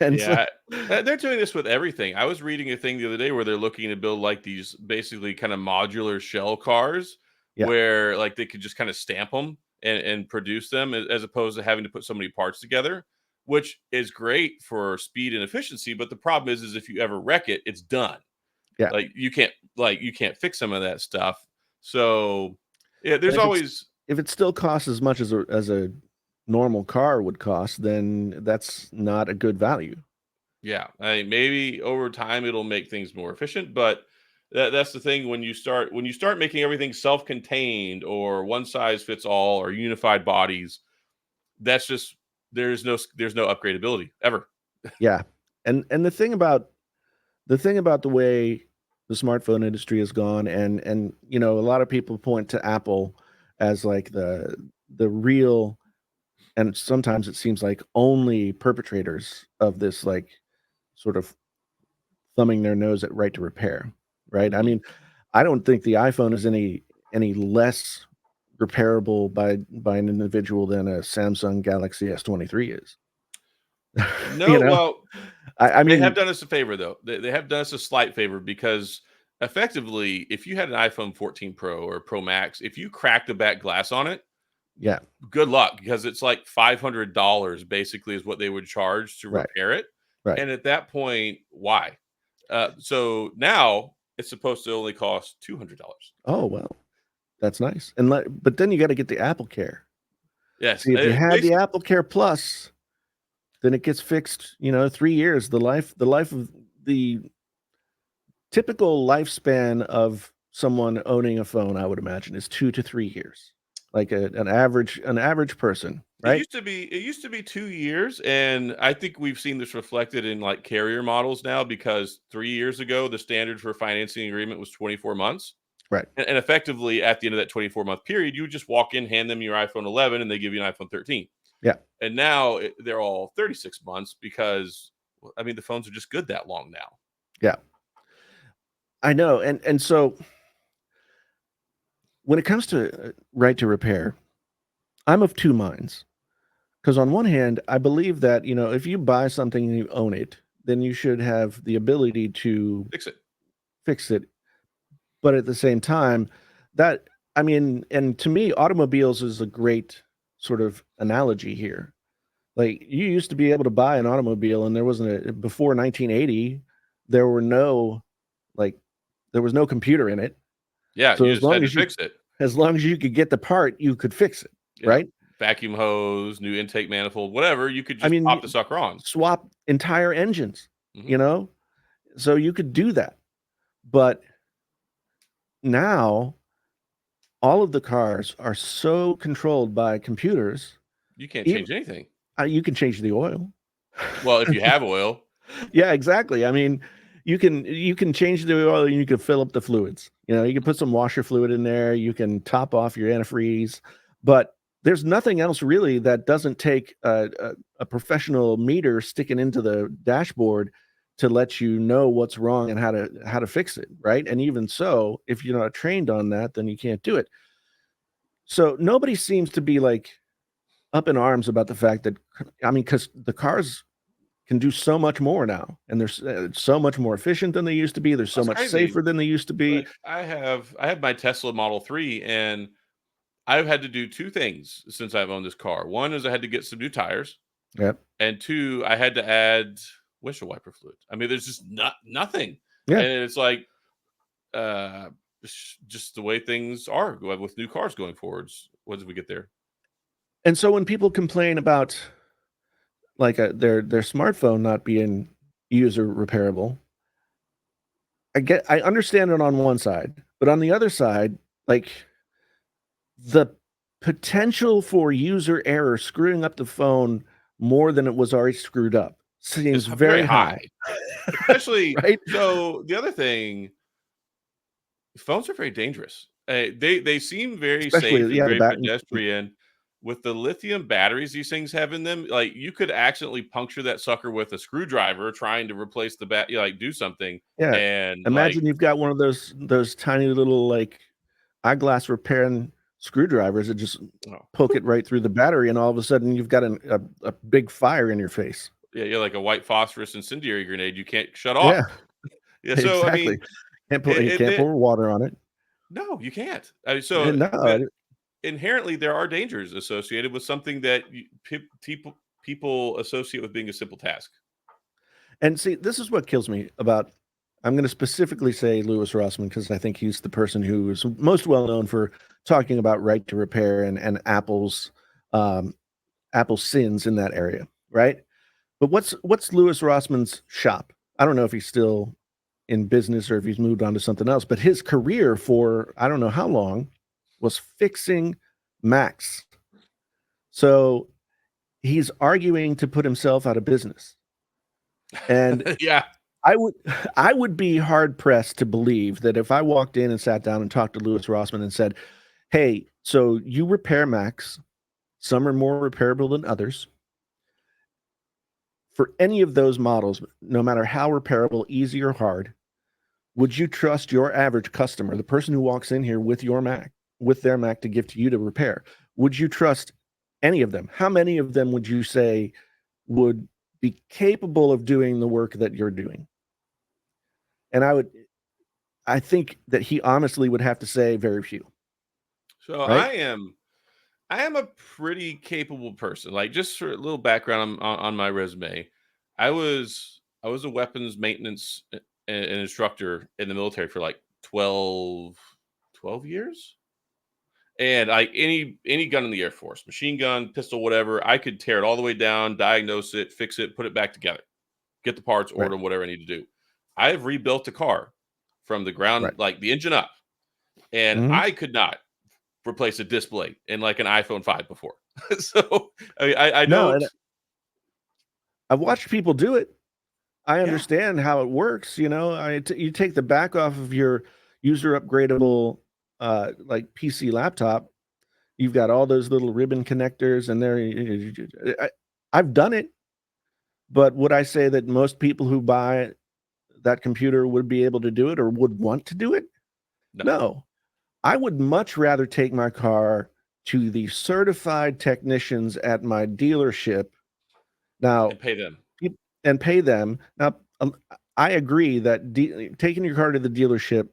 And so Yeah, they're doing this with everything. I was reading a thing the other day where they're looking to build like these basically kind of modular shell cars yeah, where like they could just kind of stamp them and produce them as opposed to having to put so many parts together, which is great for speed and efficiency. But the problem is if you ever wreck it, it's done. yeah. Like you can't fix some of that stuff. So yeah, And there's always if it still costs as much as a normal car would cost, then that's not a good value. Yeah, I mean, maybe over time it'll make things more efficient, but that's the thing when you start making everything self-contained or one size fits all or unified bodies, that's just there's no upgradability ever. Yeah. And the thing about the way the smartphone industry has gone, and a lot of people point to Apple as like the real, and sometimes it seems like only perpetrators of this, like, sort of thumbing their nose at right to repair, right? I Mhm. mean, I don't think the iPhone is any less repairable by an individual than a Samsung Galaxy S23 is. You No, know? well, I they have mean, done us a favor though. They have done us a slight favor because effectively, if you had an iPhone 14 Pro or Pro Max, if you crack the back glass on it, yeah, good luck because it's like $500 basically is what they would charge to right, repair it. right. And at that point, why? So now it's supposed to only cost $200. Oh, well, that's nice. But then you gotta get the Apple Care. Yes, See, if you had the basic. Apple Care Plus, then it gets fixed, 3 years. The life of the typical lifespan of someone owning a phone, I would imagine, is 2 to 3 years, like an average person, It right? used to be it used to be 2 years, and I think we've seen this reflected in like carrier models now because 3 years ago the standard for financing agreement was 24 months. Right. And effectively, at the end of that 24-month period, you would just walk in, hand them your iPhone 11, and they give you an iPhone 13. Yeah. And now they're all 36 months because, well, I mean, the phones are just good that long now. Yeah. I know, and so when it comes to, right to repair, I'm of 2 minds. Because on one hand, I believe that, if you buy something and you own it, then you should have the ability to Fix it. fix it. But at the same time, that I mean, and to me, automobiles is a great sort of analogy here. Like, you used to be able to buy an automobile, and there wasn't a before 1980, there were no, like, there was no computer in it. Yeah, So you just had to fix it. as long as you could get the part, you could fix it, Yeah. right? Vacuum hose, new intake manifold, whatever. You could I just mean, pop the sucker on. swap entire engines, Mhm. you know? So you could do that. But now all of the cars are so controlled by computers. You can't Even change anything. You can change the oil. Well, if you have oil, Yeah, exactly. I mean, you can change the oil, and you can fill up the fluids. You can put some washer fluid in there, you can top off your antifreeze, but there's nothing else really that doesn't take a professional meter sticking into the dashboard to let you know what's wrong and how to fix it, right? And even so, if you're not trained on that, then you can't do it. So nobody seems to be, like, up in arms about the fact that, I mean, because the cars can do so much more now, and they're so much more efficient than they used to be. They're so that's much crazy. safer than they used to be. Like I have my Tesla Model 3 and I've had to do 2 things since I've owned this car. One is I had to get some new tires, Yep. and 2, I had to add windshield wiper fluid. I mean, there's just nothing. Yeah. And it's like, uh, just the way things are with new cars going forwards. Once we get there. And so when people complain about, like, their smartphone not being user repairable, I understand it on one side, but on the other side, like, the potential for user error screwing up the phone more than it was already screwed up. Seems It's very very high, high. especially Right? so the other thing, phones are very dangerous. They seem very safe Especially, and yeah, the very back. pedestrian. With the lithium batteries these things have in them, like, you could accidentally puncture that sucker with a screwdriver trying to replace the like, do something, Yeah. and, like Imagine you've got one of those tiny little, like, eyeglass repairing screwdrivers that just poke oh, it right through the battery, and all of a sudden you've got a big fire in your face. yeah, you're like a white phosphorus incendiary grenade you can't shut Yeah, off. Yeah, so, I mean, exactly. You and can't then pour water on it. no, you can't. I mean, so, No, but inherently, there are dangers associated with something that people associate with being a simple task. and see, this is what kills me about. I'm gonna specifically say Louis Rossmann because I think he's the person who is most well known for talking about right to repair and um, Apple's sins in that area, right? But what's Louis Rossmann's shop? I don't know if he's still in business or if he's moved on to something else, but his career for I don't know how long was fixing Macs. So he's arguing to put himself out of business. And Yeah. I would I would be hard pressed to believe that if I walked in and sat down and talked to Louis Rossmann and said, "Hey, so you repair Macs, some are more repairable than others. For any of those models, no matter how repairable, easy or hard, would you trust your average customer, the person who walks in here with your Mac, with their Mac to give to you to repair? Would you trust any of them? How many of them would you say would be capable of doing the work that you're doing?" And I think that he honestly would have to say very few, So right? I am a pretty capable person. Like, just for a little background on my resume, I was a weapons maintenance and instructor in the military for like 12 years. And like any gun in the Air Force, machine gun, pistol, whatever, I could tear it all the way down, diagnose it, fix it, put it back together, get the parts, Right. order whatever I need to do. I have rebuilt a car from the ground, Right. like the engine up, and Mhm. I could not replace a display in like an iPhone 5 before. So I No, don't. and I've watched people do it. I Yeah, understand how it works, you know. You take the back off of your user upgradable like PC laptop, you've got all those little ribbon connectors and I've done it, but would I say that most people who buy that computer would be able to do it or would want to do it? no, No. I would much rather take my car to the certified technicians at my dealership now and pay them. and pay them. Now, I agree that taking your car to the dealership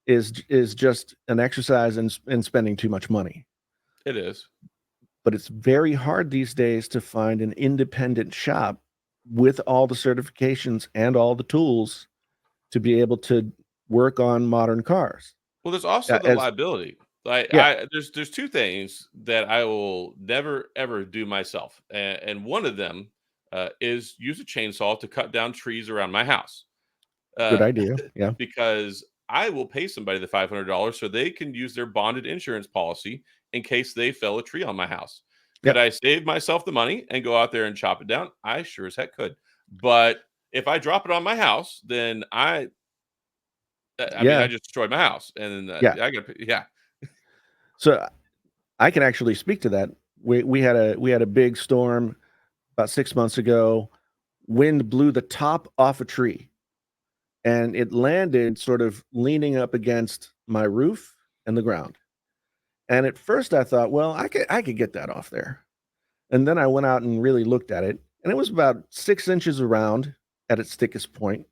is just an exercise in spending too much money. It is. But it's very hard these days to find an independent shop with all the certifications and all the tools to be able to work on modern cars. Well, there's also the As liability. Like, yeah, there's two things that I will never ever do myself, and one of them is use a chainsaw to cut down trees around my house. good Uh, idea. Yeah, because I will pay somebody the $500 so they can use their bonded insurance policy in case they fell a tree on my house. yeah, Could I save myself the money and go out there and chop it down? I sure as heck could. But if I drop it on my house, then I mean, I yeah, just destroyed my house, and then yeah. I got to, yeah. So I can actually speak to that. We had a big storm about 6 months ago. Wind blew the top off a tree, and it landed sort of leaning up against my roof and the ground. And at first, I thought, well, I could get that off there. And then I went out and really looked at it, and it was about 6 inches around at its thickest point,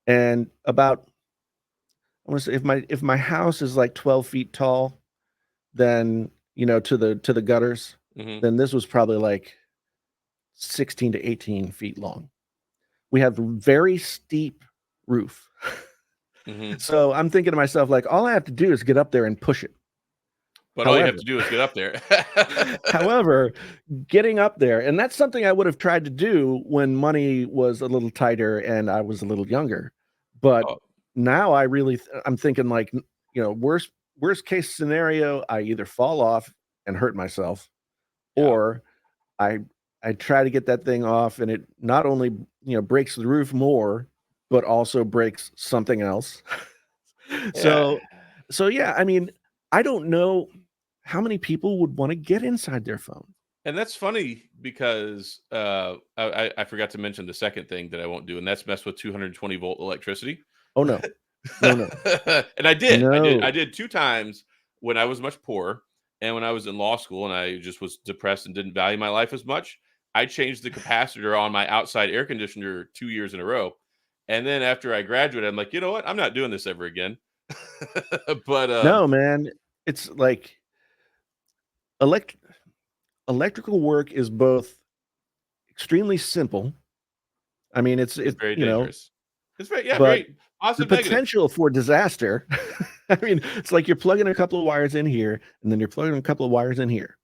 and about I want to say if my house is like 12 feet tall, then to the gutters, Hmm. then this was probably like 16 to 18 feet long. We have very steep roof. Hmm. So I'm thinking to myself, like, all I have to do is get up there and push it. But all you have However, to do is get up there. however, getting up there, and that's something I would have tried to do when money was a little tighter and I was a little younger. But Oh, now I'm thinking like, worst case scenario, I either fall off and hurt myself, yeah. or I I try to get that thing off, and it not only, breaks the roof more, but also breaks something else. Yeah. So yeah, I mean, I don't know how many people would wanna get inside their phone. And that's funny because I forgot to mention the second thing that I won't do, and that's mess with 220-volt electricity. Oh, no. No, no. And I did. I did. I No. did 2 times when I was much poorer and when I was in law school and I just was depressed and didn't value my life as much. I changed the capacitor on my outside air conditioner 2 years in a row. And then after I graduated, I'm like, "You know what? I'm not doing this ever again." But, No, man. It's like elect electrical work is both extremely simple. I mean, it's very you know, dangerous. It's very yeah, but very the positive, negative. potential for disaster, I mean, it's like you're plugging a couple of wires in here, and then you're plugging a couple of wires in here.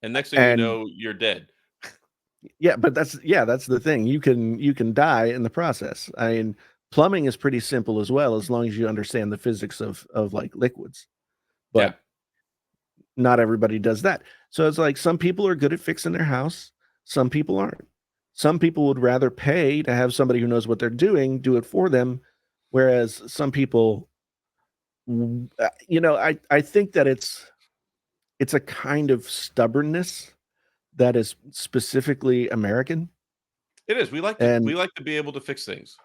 And next thing you And know, you're dead. yeah, but that's the thing. You can die in the process. I mean, plumbing is pretty simple as well, as long as you understand the physics of like liquids. Yeah. But not everybody does that. So it's like some people are good at fixing their house, some people aren't. Some people would rather pay to have somebody who knows what they're doing do it for them, whereas some people, I think that it's a kind of stubbornness that is specifically American, It is. We and like to be able to fix things.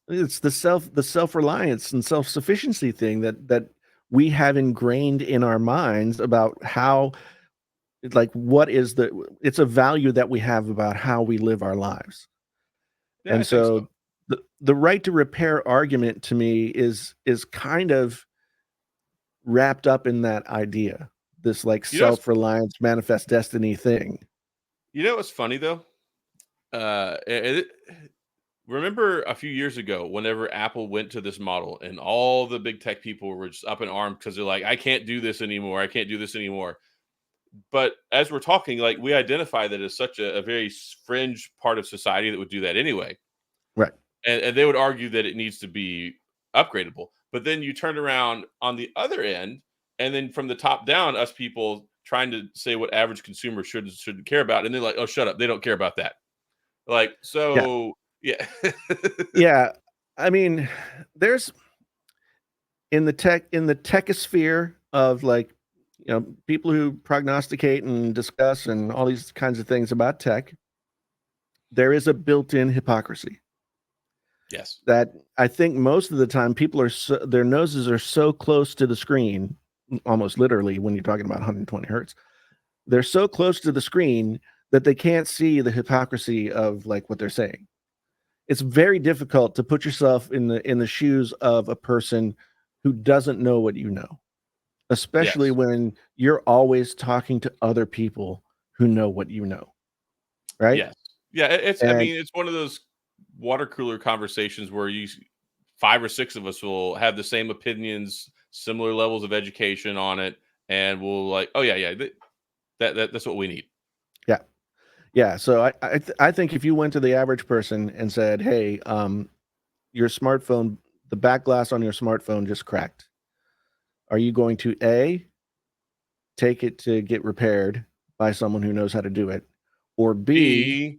it's the self-reliance and self-sufficiency thing that we have ingrained in our minds about how, like, what is it's a value that we have about how we live our lives. Yeah, I And think so. so the right to repair argument to me is kind of wrapped up in that idea, this like You know what's self-reliance manifest destiny thing. what's funny though? It remember a few years ago whenever Apple went to this model and all the big tech people were just up in arms because they're like, "I can't do this anymore. I can't do this anymore." But as we're talking, like, we identify that as such a very fringe part of society that would do that anyway. Right. And they would argue that it needs to be upgradable. But then you turn around on the other end, and then from the top down, us people trying to say what average consumers should and shouldn't care about, and they're like, "Oh, shut up! They don't care about that." Like, Yeah. so yeah, Yeah. I mean, there's in the techosphere of like, people who prognosticate and discuss and all these kinds of things about tech, there is a built-in hypocrisy yes, that I think most of the time people their noses are so close to the screen, almost literally when you're talking about 120 hertz, they're so close to the screen that they can't see the hypocrisy of like what they're saying. It's very difficult to put yourself in the shoes of a person who doesn't know what you know, especially yes, when you're always talking to other people who know what you know, right? yes, yeah. It's I And mean, it's one of those water cooler conversations where 5 or 6 of us will have the same opinions, similar levels of education on it, and we'll like, oh yeah, yeah, that's what we need. yeah, yeah. So I think if you went to the average person and said, "Hey, your smartphone, the back glass on your smartphone just cracked. Are you going to A, take it to get repaired by someone who knows how to do it, or B, B, try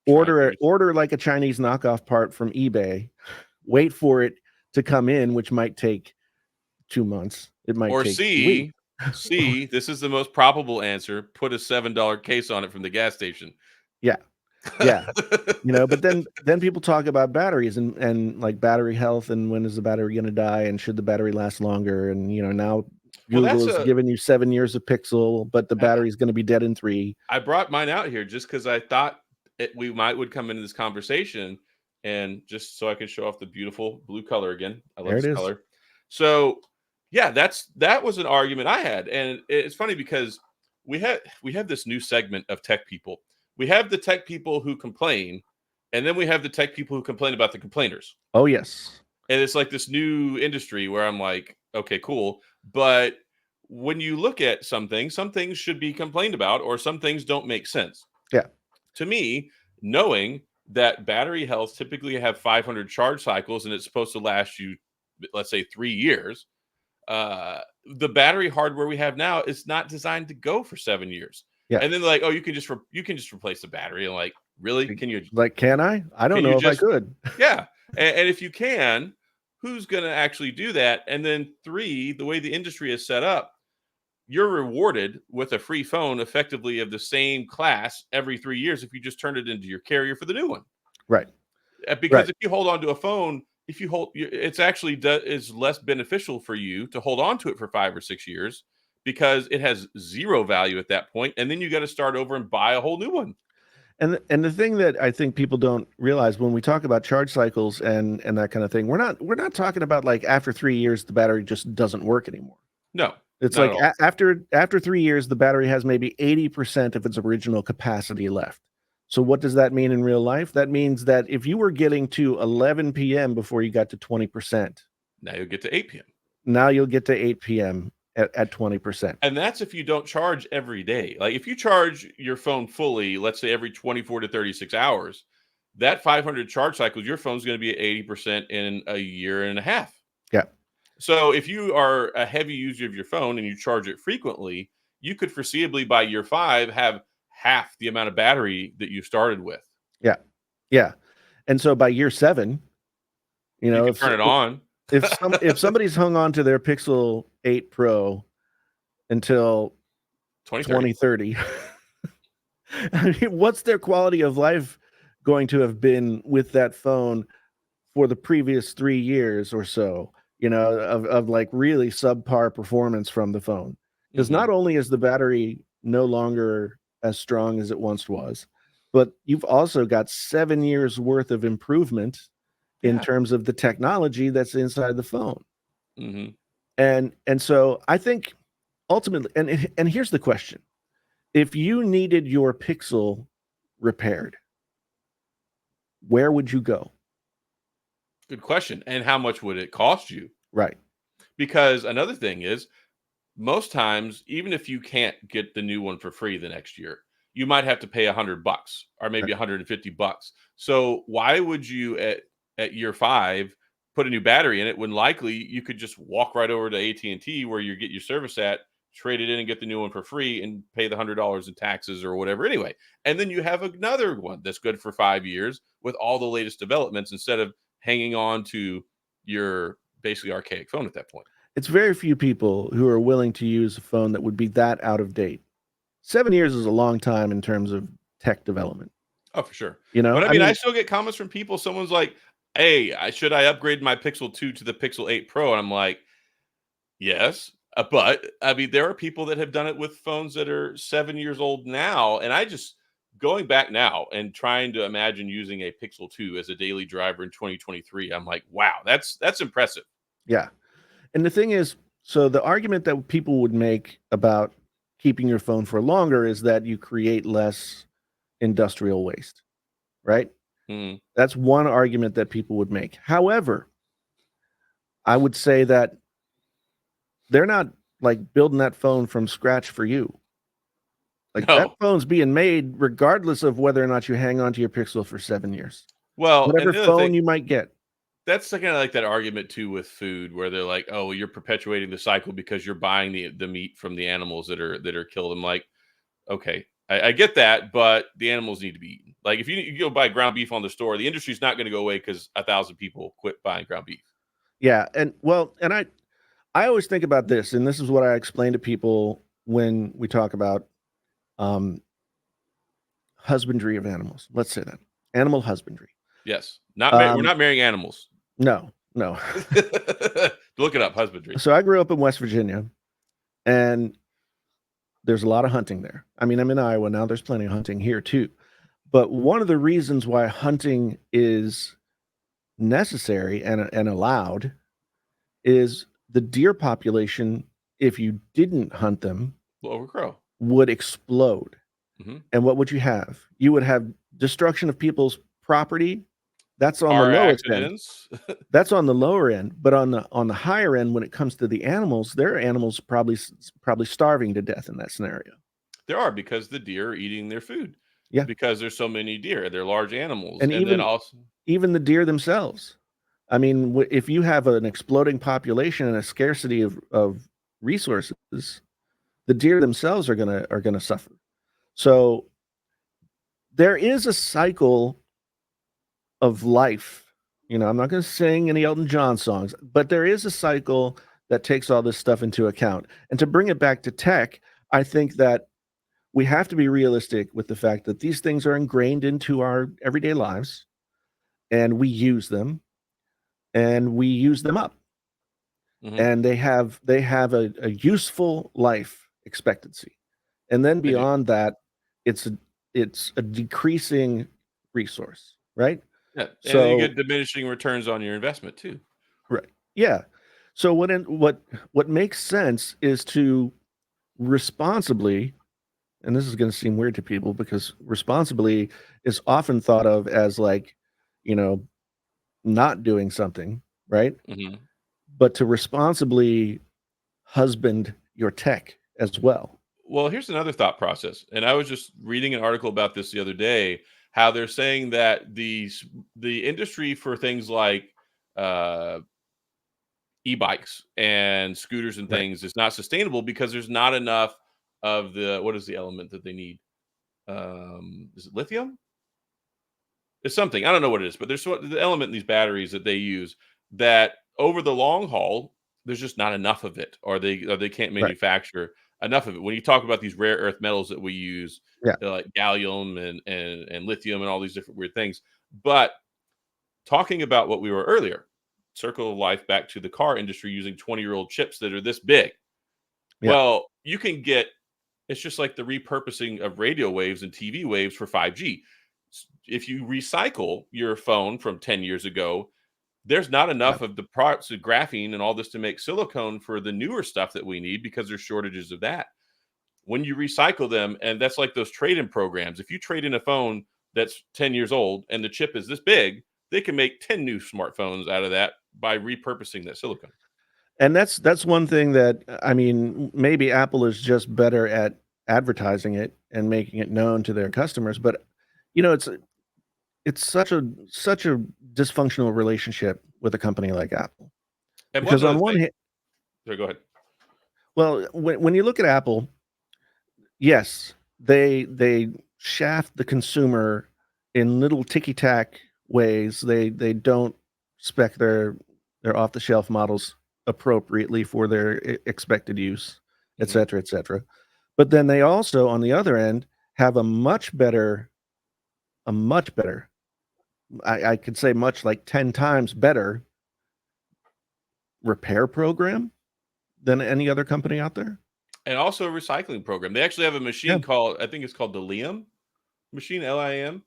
and order figure. order like a Chinese knockoff part from eBay, wait for it to come in, which might take 2 months. It might Or take 2 weeks." C, this is the most probable answer, put a $7 case on it from the gas station. Yeah, yeah. But then people talk about batteries and like battery health and when is the battery gonna die and should the battery last longer, and now Well, Google is giving you 7 years of Pixel, but the I battery's gonna be dead in 3. I brought mine out here just because I thought we would come into this conversation and just so I could show off the beautiful blue color again. I love There it this is. color. So, yeah, that was an argument I had, and it's funny because we have this new segment of tech people. We have the tech people who complain, and then we have the tech people who complain about the complainers. Oh, yes. And it's like this new industry where I'm like, okay, cool. But when you look at some things should be complained about, or some things don't make sense. Yeah. To me, knowing that battery health typically have 500 charge cycles and it's supposed to last you, let's say, 3 years, the battery hardware we have now is not designed to go for 7 years. Yeah. And then like, oh, you can just replace the battery. And like, really? Like, can I? I don't know if I could. Yeah. And if you can, who's going to actually do that? And then 3, the way the industry is set up, you're rewarded with a free phone effectively of the same class every 3 years if you just turn it into your carrier for the new one. Right. Because if you hold on to a phone, it's actually is less beneficial for you to hold on to it for 5 or 6 years because it has zero value at that point, and then you got to start over and buy a whole new one. And the thing that I think people don't realize when we talk about charge cycles and that kind of thing, we're not talking about like after 3 years the battery just doesn't work anymore. No. It's like after 3 years the battery has maybe 80% of its original capacity left. So what does that mean in real life? That means that if you were getting to 11 p.m. before you got to 20%, now you'll get to 8 p.m. Now you'll get to 8 p.m. at 20%. And that's if you don't charge every day. Like if you charge your phone fully, let's say every 24 to 36 hours, that 500 charge cycles, your phone's going to be at 80% in a year and a half. Yeah. So if you are a heavy user of your phone and you charge it frequently, you could foreseeably by year 5 have half the amount of battery that you started with. Yeah. Yeah. And so by year 7, you know, you can turn it on. If somebody's hung on to their Pixel 8 Pro until 2030, I mean, what's their quality of life going to have been with that phone for the previous 3 years or so, you know, of like really subpar performance from the phone? Because not only is the battery no longer as strong as it once was, but you've also got 7 years worth of improvement in terms of the technology that's inside the phone. And so I think ultimately, and here's the question: if you needed your Pixel repaired, where would you go? Good question. And how much would it cost you? Right. Because another thing is, most times, even if you can't get the new one for free the next year, you might have to pay $100 or maybe $150. So why would you at year 5 put a new battery in it when likely you could just walk right over to AT&T where you get your service at, trade it in and get the new one for free and pay the $100 in taxes or whatever anyway. And then you have another one that's good for 5 years with all the latest developments instead of hanging on to your basically archaic phone at that point. It's very few people who are willing to use a phone that would be that out of date. 7 years is a long time in terms of tech development. Oh, for sure. You know, but I mean, I still get comments from people. Someone's like, "Hey, should I upgrade my Pixel 2 to the Pixel 8 Pro?" And I'm like, "Yes." But I mean, there are people that have done it with phones that are 7 years old now. And I just going back now and trying to imagine using a Pixel 2 as a daily driver in 2023. I'm like, wow, that's impressive. Yeah. And the thing is, so the argument that people would make about keeping your phone for longer is that you create less industrial waste, right? That's one argument that people would make. However, I would say that they're not like building that phone from scratch for you. Like that phone's being made regardless of whether or not you hang on to your Pixel for 7 years. Well, whatever phone you might get. That's kind of like that argument too with food, where they're like, "Oh, you're perpetuating the cycle because you're buying the meat from the animals that are killed." I'm like, okay, I get that, but the animals need to be eaten. Like if you go buy ground beef on the store, the industry's not going to go away because 1,000 people quit buying ground beef. Yeah, and I always think about this, and this is what I explain to people when we talk about husbandry of animals. Let's say that animal husbandry. Yes, we're not marrying animals. No. Look it up, husbandry. So I grew up in West Virginia, and there's a lot of hunting there. I mean, I'm in Iowa now. There's plenty of hunting here too. But one of the reasons why hunting is necessary and allowed is the deer population, if you didn't hunt them, will overgrow, would explode. And what would you have? You would have destruction of people's property. That's on the lowest end. That's on the lower end, but on the higher end, when it comes to the animals, there are animals probably starving to death in that scenario. There are, because the deer are eating their food. Yeah, because there's so many deer. They're large animals, and even the deer themselves. I mean, if you have an exploding population and a scarcity of resources, the deer themselves are gonna suffer. So there is a cycle of life. I'm not going to sing any Elton John songs, but there is a cycle that takes all this stuff into account. And to bring it back to tech, I think that we have to be realistic with the fact that these things are ingrained into our everyday lives, and we use them up, Mm-hmm. and they have a useful life expectancy. And then They do. beyond that, it's a decreasing resource, right? Yeah, and then you So get diminishing returns on your investment too. right. Yeah. So what makes sense is to responsibly, and this is going to seem weird to people because responsibly is often thought of as like, you know, not doing something, right? Mm-hmm. But to responsibly husband your tech as well. Well, here's another thought process, and I was just reading an article about this the other day. How they're saying that the industry for things like uh, e-bikes and scooters and Right. things is not sustainable because there's not enough of the what is the element that they need? Is it lithium? It's something. I don't know what it is, but there's the element in these batteries that they use that over the long haul, there's just not enough of it, or they can't Right. manufacture enough of it. When you talk about these rare earth metals that we use, Yeah. like gallium and lithium and all these different weird things. But talking about what we were earlier, circle of life back to the car industry using 20-year-old chips that are this big. Yeah. Well, you can get it's just like the repurposing of radio waves and TV waves for 5G. If you recycle your phone from 10 years ago, there's not Yeah. enough of the parts of graphene and all this to make silicone for the newer stuff that we need because there's shortages of that. When you recycle them, and that's like those trade in programs, if you trade in a phone that's 10 years old and the chip is this big, they can make 10 new smartphones out of that by repurposing that silicone. And that's one thing that I mean, maybe Apple is just better at advertising it and making it known to their customers, but it's such a dysfunctional relationship with a company like Apple. And one Because of on the one things, hand, sorry, go ahead. well, when you look at Apple, yes, they shaft the consumer in little ticky-tack ways. They don't spec their off-the-shelf models appropriately for their expected use, et Hmm. cetera, et cetera. But then they also, on the other end, have a much better, I could say much like 10 times better repair program than any other company out there. And also a recycling program. They actually have a Yeah, machine called, I think it's called the Liam machine, LIM,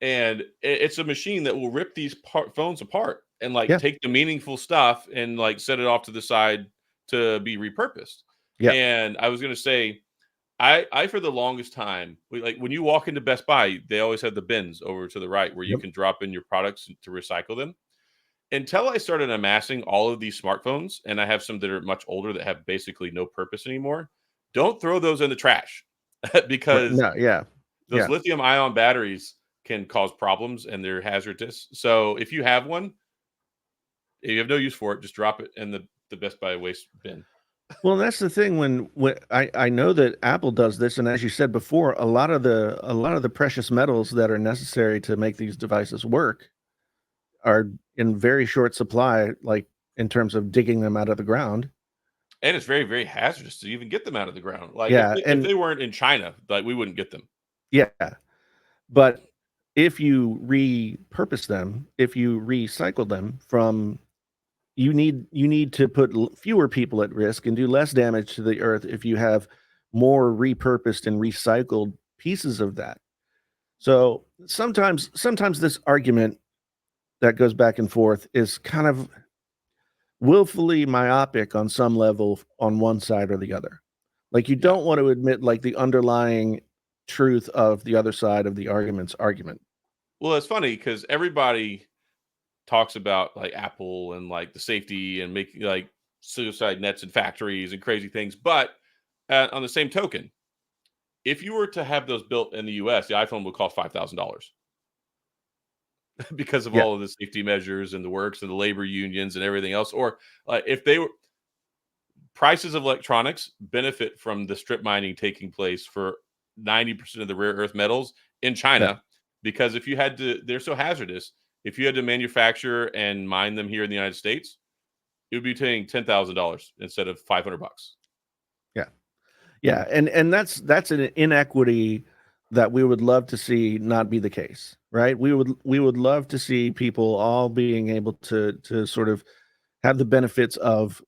and it's a machine that will rip these phones apart and like yeah, take the meaningful stuff and like set it off to the side to be repurposed. yeah, And I was gonna say, I for the longest time, like when you walk into Best Buy, they always have the bins over to the right where you yep, can drop in your products to recycle them. Until I started amassing all of these smartphones, and I have some that are much older that have basically no purpose anymore. Don't throw those in the trash because no, yeah, those yeah. lithium ion batteries can cause problems and they're hazardous. So if you have one, if you have no use for it, just drop it in the Best Buy waste bin. Well, that's the thing when I know that Apple does this, and as you said before, a lot of the precious metals that are necessary to make these devices work are in very short supply, like in terms of digging them out of the ground. And it's very, very hazardous to even get them out of the ground. Like Yeah, if and they weren't in China, like we wouldn't get them. yeah, but if you repurpose them, if you recycle them from you need to put fewer people at risk and do less damage to the earth if you have more repurposed and recycled pieces of that. So sometimes this argument that goes back and forth is kind of willfully myopic on some level on one side or the other. Like you Yeah. don't want to admit like the underlying truth of the other side of the argument. Well, it's funny because everybody talks about like Apple and like the safety and making like suicide nets in factories and crazy things. But on the same token, if you were to have those built in the US, the iPhone would cost $5,000 because of Yeah. all of the safety measures and the works and the labor unions and everything else. Or if they were prices of electronics benefit from the strip mining taking place for 90% of the rare earth metals in Yeah. China, because if you had to, they're so hazardous. If you had to manufacture and mine them here in the United States, it would be paying $10,000 instead of $500. Yeah. Yeah, and that's an inequity that we would love to see not be the case, right? We would love to see people all being able to sort of have the benefits of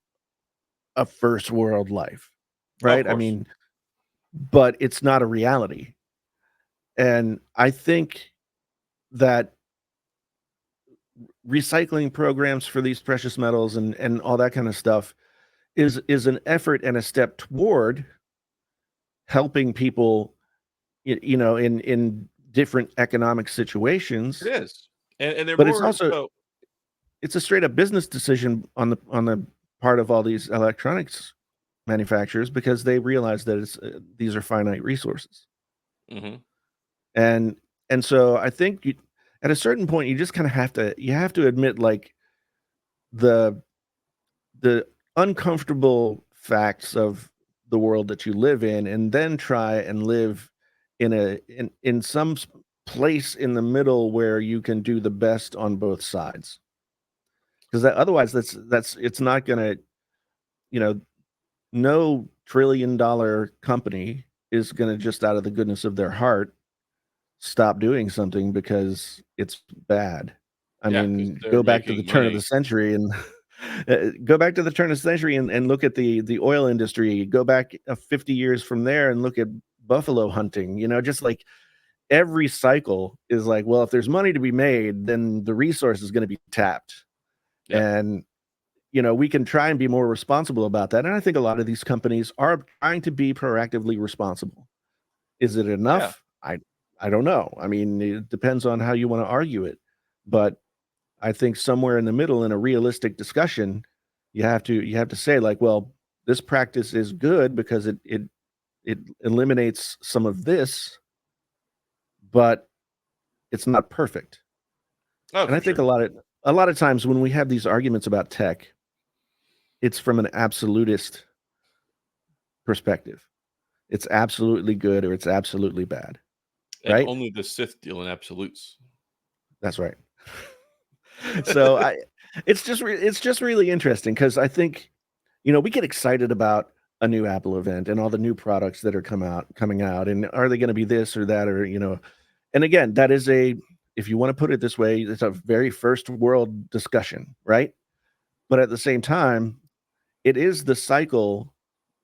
a first world life, Oh, of right? I course. mean, but it's not a reality. And I think that recycling programs for these precious metals and all that kind of stuff is an effort and a step toward helping people, in different economic It situations, is, and they're but it's more also so. it's a straight up business decision on the part of all these electronics manufacturers because they realize that these are finite resources. Mhm. And and so I think at a certain point you just kind of have to admit, like, the the uncomfortable facts of the world that you live in, and then try and live in some place in the middle where you can do the best on both sides. Because otherwise, that's it's not gonna, you know, no trillion-dollar company is gonna just out of the goodness of their heart stop doing something because it's bad. I Yeah, because mean, they're go back to the making turn of the money. century and go back to the turn of the century and look at the oil industry. Go back 50 years from there and look at buffalo hunting. Just like every cycle is like, well, if there's money to be made, then the resource is going to be tapped, Yep. and we can try and be more responsible about that. And I think a lot of these companies are trying to be proactively responsible. Is it Yeah. enough? I don't know. I mean, it depends on how you want to argue it. But I think somewhere in the middle in a realistic discussion, you have to say, like, well, this practice is good because it eliminates some of this, but it's not perfect. Oh, And I for think sure. a lot of times when we have these arguments about tech, it's from an absolutist perspective. It's absolutely good or it's absolutely bad, And right? only the Sith deal in absolutes. That's right. So it's just really interesting because I think, we get excited about a new Apple event and all the new products that are coming out, and are they going to be this or that, or and again, that is if you want to put it this way, it's a very first world discussion, right? But at the same time, it is the cycle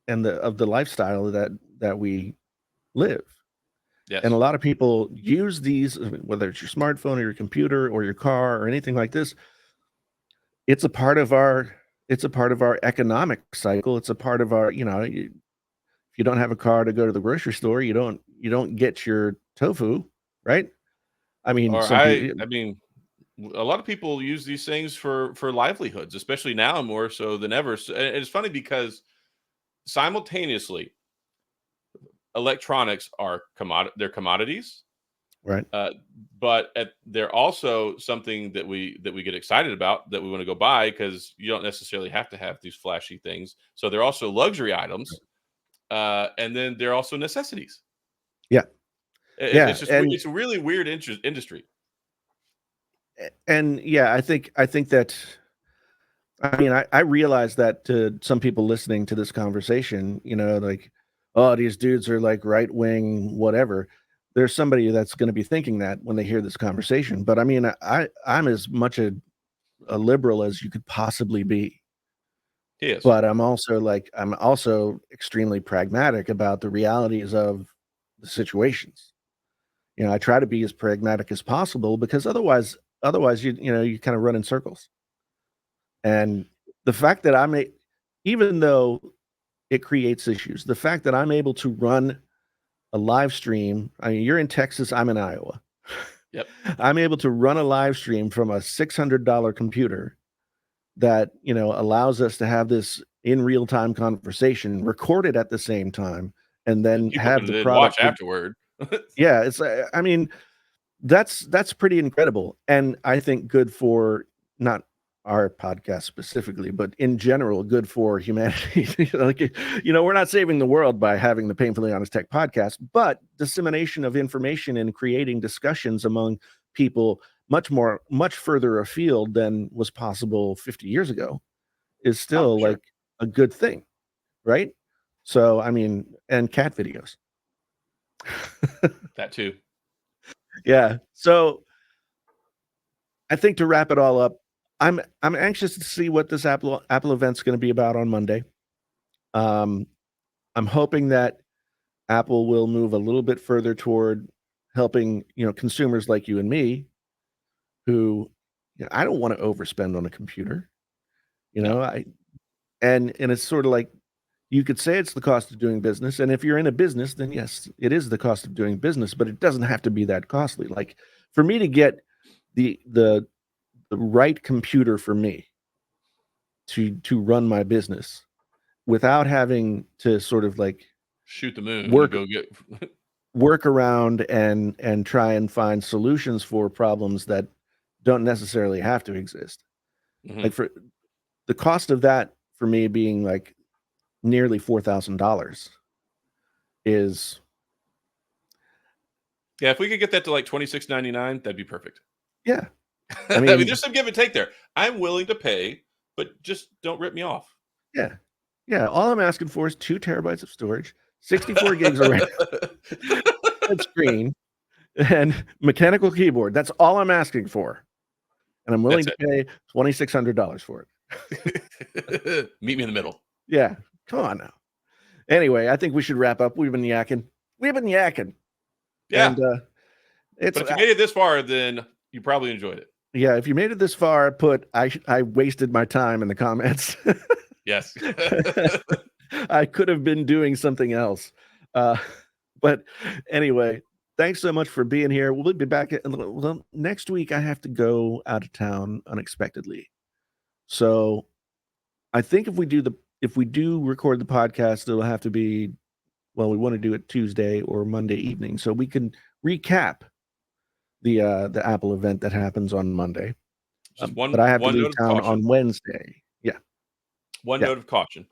and the lifestyle that we live. And a Yes. lot of people use these, whether it's your smartphone or your computer or your car or anything like this. It's a part of our economic cycle. It's a part of our, if you don't have a car to go to the grocery store, you don't get your tofu, right? I mean, Or some people. I mean, a lot of people use these things for livelihoods, especially now more so than ever. And it's funny because simultaneously, electronics are they're commodities, Right. uh, but they're also something that we get excited about, that we want to go buy, because you don't necessarily have to have these flashy things. So they're also luxury items, and then they're also necessities. Yeah. It's Yeah, just and it's a really weird industry. and yeah, I think that, I mean, I realize that to some people listening to this conversation, like, oh, these dudes are like right wing, whatever. There's somebody that's going to be thinking that when they hear this conversation. But I mean, I'm as much a liberal as you could possibly be. He is. But I'm also extremely pragmatic about the realities of the situations. I try to be as pragmatic as possible because otherwise you kind of run in circles. And the fact that even though it creates issues, the fact that I'm able to run a live stream. I mean, you're in Texas, I'm in Iowa. Yep. I'm able to run a live stream from a $600 computer that, allows us to have this in real time conversation, recorded at the same time, and And then people have can the then watch product. afterward. Yeah, I mean, that's pretty incredible, and I think good for not. our podcast specifically, but in general, good for humanity. Like, we're not saving the world by having the Painfully Honest Tech podcast, but dissemination of information and creating discussions among people much further afield than was possible 50 years ago is still sure. like a good thing, right? So, I mean, and cat videos. That too. Yeah. So I think to wrap it all up, I'm anxious to see what this Apple event's going to be about on Monday. I'm hoping that Apple will move a little bit further toward helping, consumers like you and me who, I don't want to overspend on a computer. And it's sort of like, you could say it's the cost of doing business, and if you're in a business, then yes, it is the cost of doing business, but it doesn't have to be that costly. Like, for me to get the right computer for me to run my business without having to sort of like shoot the moon work and go get work around and try and find solutions for problems that don't necessarily have to exist. Like, for the cost of that for me being like nearly $4,000 is, yeah, if we could get that to like $26.99, that'd be perfect. Yeah. I mean, there's some give and take there. I'm willing to pay, but just don't rip me off. Yeah. Yeah. All I'm asking for is 2 terabytes of storage, 64 gigs of RAM, screen, and mechanical keyboard. That's all I'm asking for. And I'm willing to pay $2,600 for it. Meet me in the middle. Yeah. Come on now. Anyway, I think we should wrap up. We've been yakking. Yeah. And but if you made it this far, then you probably enjoyed it. Yeah. If you made it this far, I wasted my time in the comments. Yes. I could have been doing something else. But anyway, thanks so much for being here. We'll be back next week. I have to go out of town unexpectedly. So I think if we do record the podcast, it'll have to be, well, we want to do it Tuesday or Monday evening so we can recap the Apple event that happens on Monday. But I have to leave town on Wednesday. Yeah. One note of caution.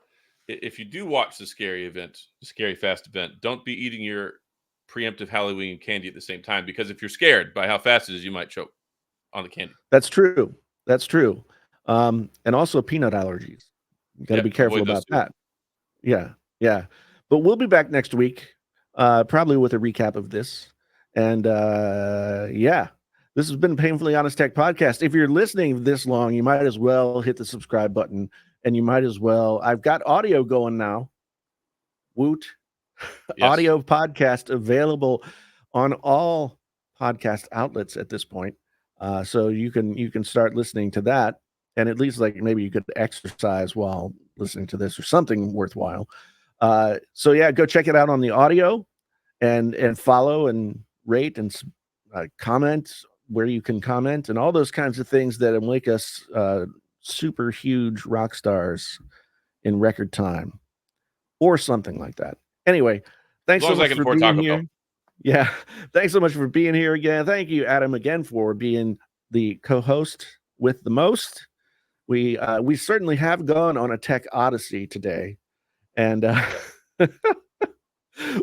If you do watch the Scary Fast event, don't be eating your preemptive Halloween candy at the same time, because if you're scared by how fast it is, you might choke on the candy. That's true. And also peanut allergies. You got to be careful about that. Yeah. Yeah. But we'll be back next week, probably with a recap of this. And this has been Painfully Honest Tech Podcast. If you're listening this long, you might as well hit the subscribe button, and you might as well. I've got audio going now. Woot. Yes. Audio podcast available on all podcast outlets at this point. So you can start listening to that, and at least like maybe you could exercise while listening to this or something worthwhile. So yeah, go check it out on the audio, and follow and rate and comment where you can comment and all those kinds of things that make us super huge rock stars in record time or something like that. Anyway, thanks so much for being here. Yeah. Thanks so much for being here again. Thank you, Adam, again, for being the co-host with the most. We certainly have gone on a tech odyssey today, and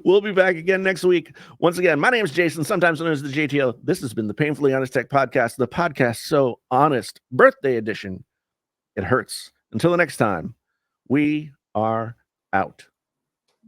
we'll be back again next week. Once again, my name is Jason, sometimes known as the JTL. This has been the Painfully Honest Tech Podcast, the podcast so honest, birthday edition. It hurts. Until the next time, we are out.